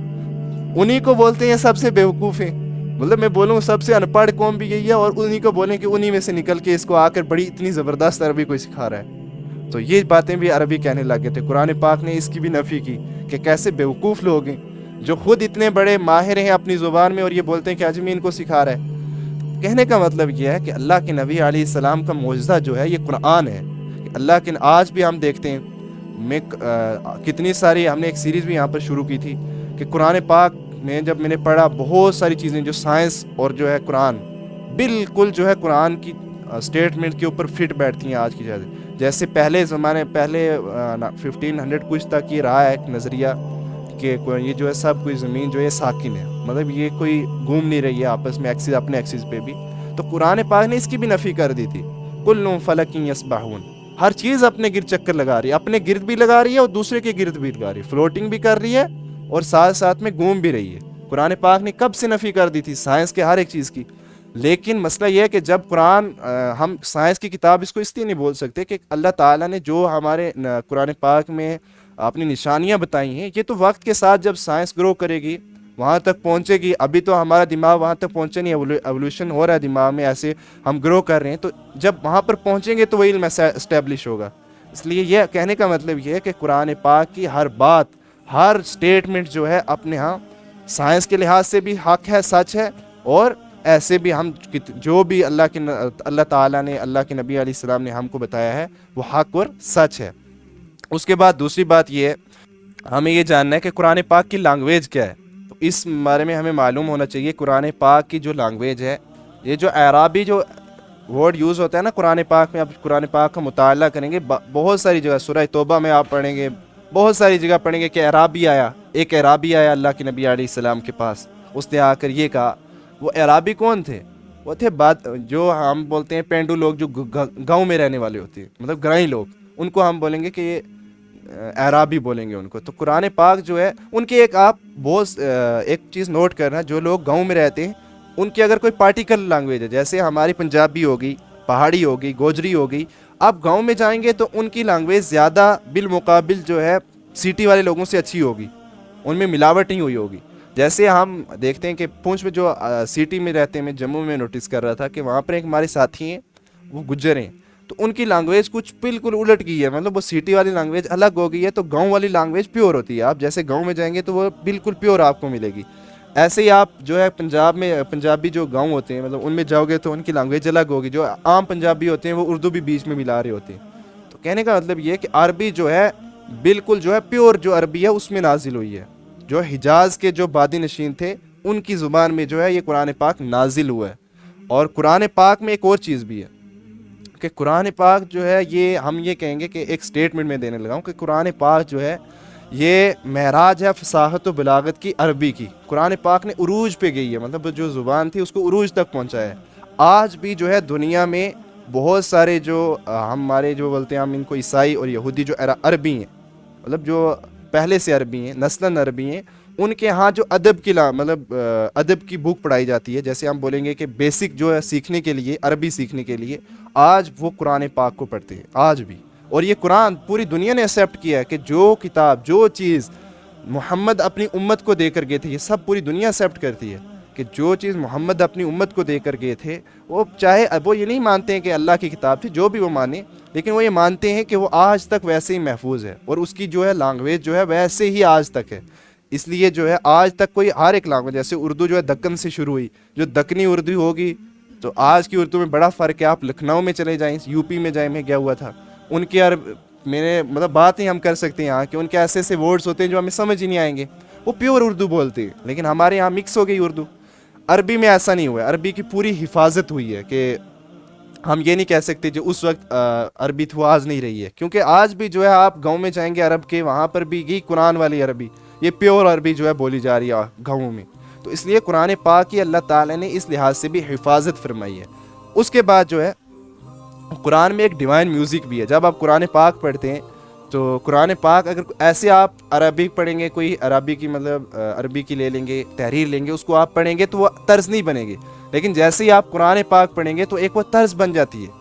انہی کو بولتے ہیں سب سے بیوقوف ہیں۔ مطلب میں بولوں سب سے ان پڑھ قوم بھی یہی ہے، اور انہی کو بولیں کہ انہی میں سے نکل کے اس کو آ کر بڑی اتنی زبردست عربی کوئی سکھا رہا ہے۔ تو یہ باتیں بھی عربی کہنے لگے تھے۔ قرآن پاک نے اس کی بھی نفی کی کہ کیسے بیوقوف لوگ ہیں جو خود اتنے بڑے ماہر ہیں اپنی زبان میں، اور یہ بولتے ہیں کہ اجمی ان کو سکھا رہا ہے۔ کہنے کا مطلب یہ ہے کہ اللہ کے نبی علیہ السلام کا معجزہ جو ہے یہ قرآن ہے۔ اللہ کے آج بھی ہم دیکھتے ہیں میں کتنی ساری ہم نے ایک سیریز بھی یہاں پر شروع کی تھی کہ قرآن پاک میں جب میں نے پڑھا بہت ساری چیزیں جو سائنس اور جو ہے قرآن بالکل جو ہے قرآن کی اسٹیٹمنٹ کے اوپر فٹ بیٹھتی ہیں آج کی جیسے پہلے زمانے پہلے 1500 کچھ تک یہ رہا ہے ایک نظریہ کہ یہ جو ہے سب کوئی زمین جو ہے ساکن ہے, مطلب یہ کوئی گھوم نہیں رہی ہے آپس میں ایکسس اپنے ایکسس پہ بھی. تو قرآن پاک نے اس کی بھی نفی کر دی تھی, کل فلک یسبحون, ہر چیز اپنے گرد چکر لگا رہی ہے, اپنے گرد بھی لگا رہی ہے اور دوسرے کے گرد بھی لگا رہی ہے, فلوٹنگ بھی کر رہی ہے اور ساتھ ساتھ میں گھوم بھی رہی ہے. قرآن پاک نے کب سے نفی کر دی تھی سائنس کے ہر ایک چیز کی. لیکن مسئلہ یہ ہے کہ جب قرآن ہم سائنس کی کتاب اس کو اس لیے نہیں بول سکتے کہ اللہ تعالیٰ نے جو ہمارے قرآن پاک میں اپنی نشانیاں بتائی ہیں, یہ تو وقت کے ساتھ جب سائنس گرو کرے گی وہاں تک پہنچے گی. ابھی تو ہمارا دماغ وہاں تک پہنچے نہیں, ایولیوشن ہو رہا ہے دماغ میں, ایسے ہم گرو کر رہے ہیں, تو جب وہاں پر پہنچیں گے تو وہ علم اسٹیبلش ہوگا. اس لیے یہ کہنے کا مطلب یہ ہے کہ قرآن پاک کی ہر بات, ہر سٹیٹمنٹ جو ہے اپنے ہاں سائنس کے لحاظ سے بھی حق ہے, سچ ہے, اور ایسے بھی ہم جو بھی اللہ تعالیٰ نے اللہ کے نبی علیہ السلام نے ہم کو بتایا ہے وہ حق اور سچ ہے. اس کے بعد دوسری بات یہ ہے, ہمیں یہ جاننا ہے کہ قرآن پاک کی لینگویج کیا ہے. تو اس بارے میں ہمیں معلوم ہونا چاہیے قرآن پاک کی جو لینگویج ہے, یہ جو عربی جو ورڈ یوز ہوتا ہے نا قرآن پاک میں, اب قرآن پاک کا مطالعہ کریں گے بہت ساری جگہ, سورہ توبہ میں آپ پڑھیں گے, بہت ساری جگہ پڑھیں گے کہ عربی آیا, ایک عربی آیا اللہ کے نبی علیہ السلام کے پاس, اس نے آ کر یہ کہا. وہ عربی کون تھے؟ وہ تھے جو ہم بولتے ہیں پینڈو لوگ, جو گاؤں میں رہنے والے ہوتے ہیں, مطلب گرائی لوگ, ان کو ہم بولیں گے کہ یہ عربی بولیں گے ان کو. تو قرآن پاک جو ہے ان کی آپ بہت ایک چیز نوٹ کرنا, جو لوگ گاؤں میں رہتے ہیں ان کی اگر کوئی پارٹیکل لینگویج ہے, جیسے ہماری پنجابی ہوگی, پہاڑی ہوگی, گوجری ہوگی, آپ گاؤں میں جائیں گے تو ان کی لینگویج زیادہ بالمقابل جو ہے سٹی والے لوگوں سے اچھی ہوگی, ان میں ملاوٹ نہیں ہوئی ہوگی. جیسے ہم دیکھتے ہیں کہ پونچھ میں جو سٹی میں رہتے ہیں, میں جموں میں نوٹس کر رہا تھا کہ وہاں پر ایک ہمارے ساتھی ہیں وہ گجر ہیں, تو ان کی لینگویج کچھ بالکل الٹ گئی ہے, مطلب وہ سٹی والی لینگویج الگ ہو گئی ہے, تو گاؤں والی لینگویج پیور ہوتی ہے. آپ جیسے گاؤں میں جائیں گے تو وہ بالکل پیور آپ کو ملے گی. ایسے ہی آپ جو ہے پنجاب میں پنجابی جو گاؤں ہوتے ہیں, مطلب ان میں جاؤ گے تو ان کی لینگویج الگ ہوگی. جو عام پنجابی ہوتے ہیں وہ اردو بھی بیچ میں ملا رہے ہوتے ہیں. تو کہنے کا مطلب یہ ہے کہ عربی جو ہے بالکل جو ہے پیور جو عربی ہے اس میں نازل ہوئی ہے. جو حجاز کے جو بادی نشین تھے ان کی زبان میں جو ہے یہ قرآن پاک نازل ہوا ہے. اور قرآن پاک میں ایک اور چیز بھی ہے کہ قرآن پاک جو ہے یہ ہم یہ کہیں گے کہ ایک سٹیٹمنٹ میں دینے لگا ہوں کہ قرآن پاک جو ہے یہ معراج ہے فصاحت و بلاغت کی عربی کی. قرآن پاک نے عروج پہ گئی ہے, مطلب جو زبان تھی اس کو عروج تک پہنچایا ہے. آج بھی جو ہے دنیا میں بہت سارے جو ہمارے جو بولتے ہیں ہم ان کو عیسائی اور یہودی جو عربی ہیں, مطلب جو پہلے سے عربی ہیں, نسلاً عربی ہیں, ان کے ہاں جو ادب کی مطلب ادب کی بک پڑھائی جاتی ہے, جیسے ہم بولیں گے کہ بیسک جو ہے سیکھنے کے لیے, عربی سیکھنے کے لیے, آج وہ قرآن پاک کو پڑھتے ہیں آج بھی. اور یہ قرآن پوری دنیا نے ایکسیپٹ کیا ہے کہ جو کتاب جو چیز محمد اپنی امت کو دے کر گئے تھے, یہ سب پوری دنیا ایکسیپٹ کرتی ہے کہ جو چیز محمد اپنی امت کو دے کر گئے تھے, وہ چاہے وہ یہ نہیں مانتے ہیں کہ اللہ کی کتاب تھی, جو بھی وہ مانے, لیکن وہ یہ مانتے ہیں کہ وہ آج تک ویسے ہی محفوظ ہے اور اس کی جو ہے لینگویج جو ہے ویسے ہی آج تک ہے. اس لیے جو ہے آج تک کوئی ہر ایک لینگویج, جیسے اردو جو ہے دکن سے شروع ہوئی, جو دکنی اردو ہوگی, تو آج کی اردو میں بڑا فرق ہے. آپ لکھنؤ میں چلے جائیں, یو پی میں جائیں, میں گیا ہوا تھا, ان کے میرے مطلب بات نہیں ہم کر سکتے ہیں یہاں کہ ان کے ایسے ایسے ورڈز ہوتے ہیں جو ہمیں سمجھ ہی نہیں آئیں گے, وہ پیور اردو بولتے ہیں. لیکن ہمارے یہاں مکس ہو گئی اردو. عربی میں ایسا نہیں ہوا ہے, عربی کی پوری حفاظت ہوئی ہے کہ ہم یہ نہیں کہہ سکتے جو اس وقت عربی تھی وہ آج نہیں رہی ہے, کیونکہ آج بھی جو ہے آپ گاؤں میں جائیں گے عرب کے, وہاں پر بھی یہ قرآن والی عربی, یہ پیور عربی جو ہے بولی جا رہی ہے گاؤں میں. تو اس لیے قرآن پاک کی اللہ تعالیٰ نے اس لحاظ سے بھی حفاظت فرمائی ہے. اس کے بعد جو ہے قرآن میں ایک ڈیوائن میوزک بھی ہے. جب آپ قرآن پاک پڑھتے ہیں تو قرآن پاک اگر ایسے آپ عربی پڑھیں گے, کوئی عربی کی مطلب عربی کی لے لیں گے, تحریر لیں گے, اس کو آپ پڑھیں گے تو وہ طرز نہیں بنے گی. لیکن جیسے ہی آپ قرآن پاک پڑھیں گے تو ایک وہ طرز بن جاتی ہے.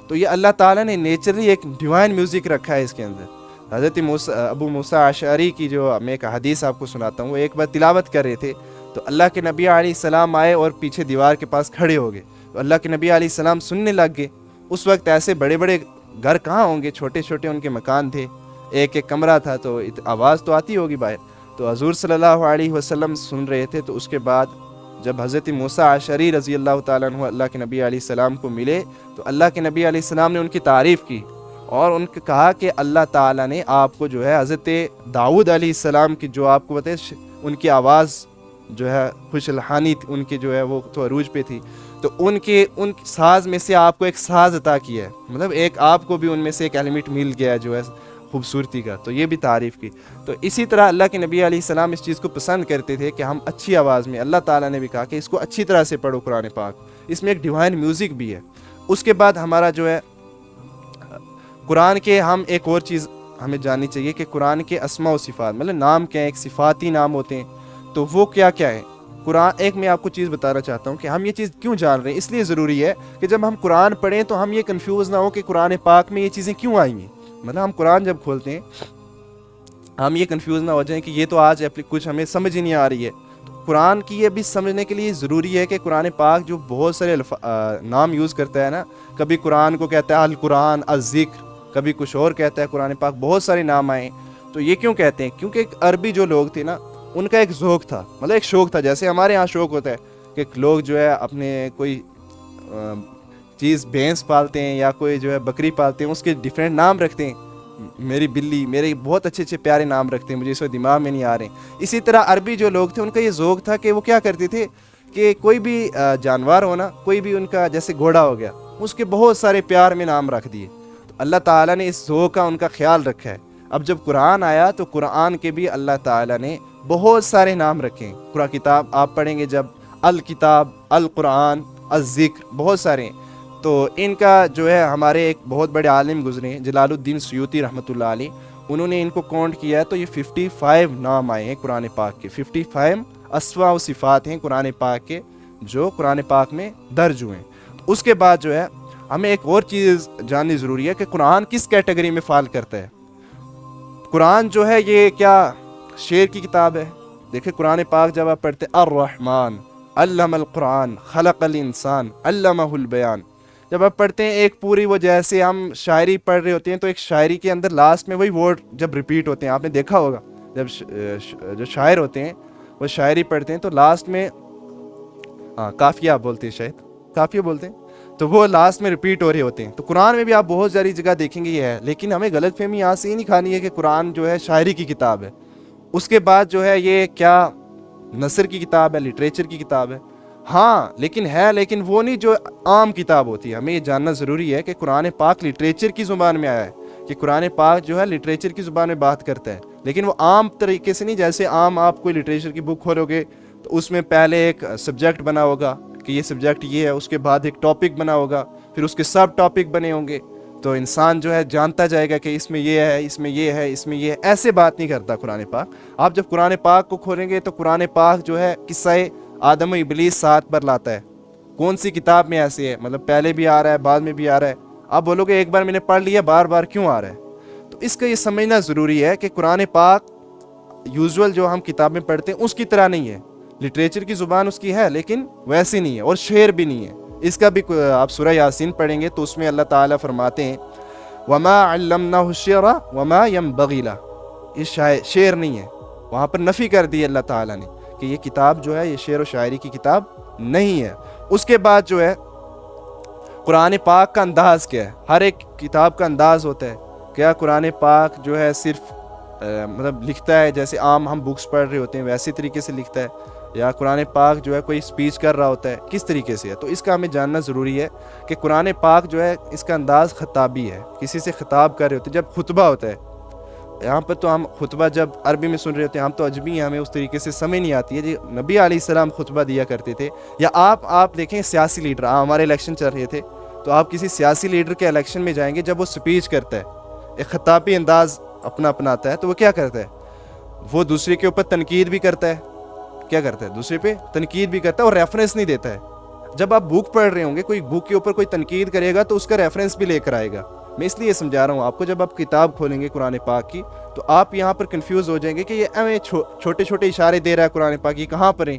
تو یہ اللہ تعالیٰ نے نیچرلی ایک ڈیوائن میوزک رکھا ہے اس کے اندر. حضرت ابو موسیٰ اشعری کی جو میں ایک حدیث آپ کو سناتا ہوں, وہ ایک بار تلاوت کر رہے تھے تو اللہ کے نبی علیہ السلام آئے اور پیچھے دیوار کے پاس کھڑے ہو گئے. تو اللہ کے نبی علیہ السلام سننے لگ گئے. اس وقت ایسے بڑے بڑے گھر کہاں ہوں گے, چھوٹے چھوٹے ان کے مکان تھے, ایک ایک کمرہ تھا, تو آواز تو آتی ہوگی باہر. تو حضور صلی اللہ علیہ وسلم سن رہے تھے. تو اس کے بعد جب حضرت موسیٰ اشعری رضی اللہ تعالیٰ عنہ اللہ کے نبی علیہ السلام کو ملے تو اللہ کے نبی علیہ السلام نے ان کی تعریف کی اور ان کو کہا کہ اللہ تعالیٰ نے آپ کو جو ہے حضرت داؤد علیہ السلام کی جو آپ کو پتہ ہے ان کی آواز جو ہے خوش الحانی ان کی جو ہے وہ تو عروج پہ تھی، تو ان ساز میں سے آپ کو ایک ساز عطا کیا ہے، مطلب ایک آپ کو بھی ان میں سے ایک ایلیمنٹ مل گیا جو ہے خوبصورتی کا، تو یہ بھی تعریف کی۔ تو اسی طرح اللہ کے نبی علیہ السلام اس چیز کو پسند کرتے تھے کہ ہم اچھی آواز میں، اللہ تعالیٰ نے بھی کہا کہ اس کو اچھی طرح سے پڑھو قرآن پاک، اس میں ایک ڈیوائن میوزک بھی ہے۔ اس کے بعد ہمارا جو ہے قرآن کے ہم ایک اور چیز ہمیں جاننی چاہیے کہ قرآن کے اسماء و صفات، مطلب نام کیا ہیں، ایک صفاتی نام ہوتے ہیں، تو وہ کیا کیا ہے قرآن۔ ایک میں آپ کو چیز بتانا چاہتا ہوں کہ ہم یہ چیز کیوں جان رہے ہیں، اس لیے ضروری ہے کہ جب ہم قرآن پڑھیں تو ہم یہ کنفیوز نہ ہو کہ قرآن پاک میں یہ چیزیں کیوں آئی ہیں، مطلب ہم قرآن جب کھولتے ہیں ہم یہ کنفیوز نہ ہو جائیں کہ یہ تو آج کچھ ہمیں سمجھ ہی نہیں آ رہی ہے۔ قرآن کی یہ بھی سمجھنے کے لیے ضروری ہے کہ قرآن پاک جو بہت سارے نام یوز کرتا ہے نا، کبھی قرآن کو کہتا ہے القرآن، الذکر، کبھی کچھ اور کہتا ہے قرآن پاک، بہت سارے نام آئے ہیں۔ تو یہ کیوں کہتے ہیں؟ کیونکہ ایک عربی جو لوگ تھے نا، ان کا ایک ذوق تھا، مطلب ایک شوق تھا، جیسے ہمارے ہاں شوق ہوتا ہے کہ لوگ جو ہے اپنے کوئی چیز بھینس پالتے ہیں یا کوئی جو ہے بکری پالتے ہیں، اس کے ڈیفرنٹ نام رکھتے ہیں، میری بلی، میرے بہت اچھے اچھے پیارے نام رکھتے ہیں، مجھے اس وقت دماغ میں نہیں آ رہے ہیں۔ اسی طرح عربی جو لوگ تھے ان کا یہ ذوق تھا کہ وہ کیا کرتے تھے کہ کوئی بھی جانور ہونا، کوئی بھی ان کا جیسے گھوڑا ہو گیا، اس کے بہت سارے پیار میں نام رکھ دیے۔ تو اللہ تعالیٰ نے اس ذوق کا ان کا خیال رکھا ہے۔ اب جب قرآن آیا تو قرآن کے بھی اللہ تعالیٰ نے بہت سارے نام رکھے ہیں۔ قرآن کتاب آپ پڑھیں گے جب، الکتاب، القرآن، الذکر، بہت سارے ہیں۔ تو ان کا جو ہے ہمارے ایک بہت بڑے عالم گزرے ہیں جلال الدین سیوطی رحمۃ اللہ علیہ، انہوں نے ان کو کاؤنٹ کیا ہے تو یہ 55 نام آئے ہیں قرآن پاک کے، 55 اسماء و صفات ہیں قرآن پاک کے جو قرآن پاک میں درج ہوئے ہیں۔ اس کے بعد جو ہے ہمیں ایک اور چیز جاننی ضروری ہے کہ قرآن کس کیٹیگری میں فال کرتا ہے۔ قرآن جو ہے یہ کیا شعر کی کتاب ہے؟ دیکھیں قرآن پاک جب آپ پڑھتے ہیں الرحمن علم القرآن خلق الانسان علمہ البیان، جب آپ پڑھتے ہیں ایک پوری، وہ جیسے ہم شاعری پڑھ رہے ہوتے ہیں تو ایک شاعری کے اندر لاسٹ میں وہی ورڈ جب ریپیٹ ہوتے ہیں، آپ نے دیکھا ہوگا جب جو شاعر ہوتے ہیں وہ شاعری پڑھتے ہیں تو لاسٹ میں قافیہ آپ بولتے ہیں، شاید قافیہ بولتے ہیں، تو وہ لاسٹ میں ریپیٹ ہو رہے ہوتے ہیں۔ تو قرآن میں بھی آپ بہت ساری جگہ دیکھیں گے یہ ہے، لیکن ہمیں غلط فہمی یہاں سے ہی نہیں کھانی ہے کہ قرآن جو ہے شاعری کی کتاب ہے۔ اس کے بعد جو ہے یہ کیا نثر کی کتاب ہے، لٹریچر کی کتاب ہے؟ ہاں لیکن وہ نہیں جو عام کتاب ہوتی ہے۔ ہمیں یہ جاننا ضروری ہے کہ قرآن پاک لٹریچر کی زبان میں آیا ہے، کہ قرآن پاک جو ہے لٹریچر کی زبان میں بات کرتا ہے، لیکن وہ عام طریقے سے نہیں، جیسے عام آپ کوئی لٹریچر کی بک کھولو گے تو اس میں پہلے ایک سبجیکٹ بنا ہوگا کہ یہ سبجیکٹ یہ ہے، اس کے بعد ایک ٹاپک بنا ہوگا، پھر اس کے سب ٹاپک بنے ہوں گے، تو انسان جو ہے جانتا جائے گا کہ اس میں یہ ہے، اس میں یہ ہے، اس میں یہ ہے۔ ایسے بات نہیں کرتا قرآن پاک۔ آپ جب قرآن پاک کو کھولیں گے تو قرآن پاک جو ہے قصہ آدم و ابلیس ساتھ پر لاتا ہے۔ کون سی کتاب میں ایسے ہے؟ مطلب پہلے بھی آ رہا ہے، بعد میں بھی آ رہا ہے۔ آپ بولو گے ایک بار میں نے پڑھ لیا، بار بار کیوں آ رہا ہے؟ تو اس کا یہ سمجھنا ضروری ہے کہ قرآن پاک یوزول جو ہم کتابیں پڑھتے ہیں اس کی طرح نہیں ہے، لٹریچر کی زبان اس کی ہے لیکن ویسی نہیں ہے، اور شعر بھی نہیں ہے۔ اس کا بھی آپ سورہ یاسین پڑھیں گے تو اس میں اللہ تعالیٰ فرماتے ہیں وما علمناہ الشعر وما ينبغی لہ، یہ شعر نہیں ہے، وہاں پر نفی کر دی اللہ تعالیٰ نے کہ یہ کتاب جو ہے یہ شعر و شاعری کی کتاب نہیں ہے۔ اس کے بعد جو ہے قرآن پاک کا انداز کیا ہے؟ ہر ایک کتاب کا انداز ہوتا ہے۔ کیا قرآن پاک جو ہے صرف مطلب لکھتا ہے جیسے عام ہم بکس پڑھ رہے ہوتے ہیں ویسے طریقے سے لکھتا ہے، یا قرآن پاک جو ہے کوئی سپیچ کر رہا ہوتا ہے، کس طریقے سے ہے؟ تو اس کا ہمیں جاننا ضروری ہے کہ قرآن پاک جو ہے اس کا انداز خطابی ہے، کسی سے خطاب کر رہے ہوتے ہیں۔ جب خطبہ ہوتا ہے یہاں پر تو ہم خطبہ جب عربی میں سن رہے ہوتے ہیں، ہم تو عجمی ہیں، ہمیں اس طریقے سے سمجھ نہیں آتی ہے جی نبی علیہ السلام خطبہ دیا کرتے تھے۔ یا آپ دیکھیں سیاسی لیڈر، ہمارے الیکشن چل رہے تھے تو آپ کسی سیاسی لیڈر کے الیکشن میں جائیں گے، جب وہ سپیچ کرتا ہے ایک خطابی انداز اپنا اپناتا ہے تو وہ کیا کرتا ہے؟ وہ دوسرے کے اوپر تنقید بھی کرتا ہے۔ کیا کرتا ہے؟ دوسرے پہ تنقید بھی کرتا ہے اور ریفرنس نہیں دیتا ہے۔ جب آپ بک پڑھ رہے ہوں گے، کوئی بک کے اوپر کوئی تنقید کرے گا تو اس کا ریفرنس بھی لے کر آئے گا۔ میں اس لیے سمجھا رہا ہوں آپ کو، جب آپ کتاب کھولیں گے قرآن پاک کی تو آپ یہاں پر کنفیوز ہو جائیں گے کہ یہ ہمیں چھوٹے چھوٹے اشارے دے رہا ہے قرآن پاک، یہ کہاں پر ہیں؟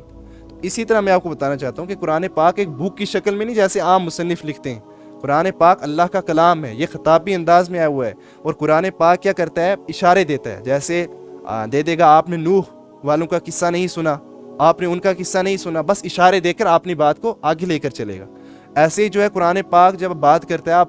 اسی طرح میں آپ کو بتانا چاہتا ہوں کہ قرآن پاک ایک بک کی شکل میں نہیں جیسے عام مصنف لکھتے ہیں۔ قرآن پاک اللہ کا کلام ہے، یہ خطابی انداز میں آیا ہوا ہے، اور قرآن پاک کیا کرتا ہے؟ اشارے دیتا ہے، جیسے دے دے گا آپ نے نوح والوں کا قصہ نہیں سنا، آپ نے ان کا قصہ نہیں سنا، بس اشارے دے کر اپنی بات کو آگے لے کر چلے گا۔ ایسے ہی جو ہے قرآن پاک جب بات کرتا ہے، آپ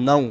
9,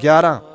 11,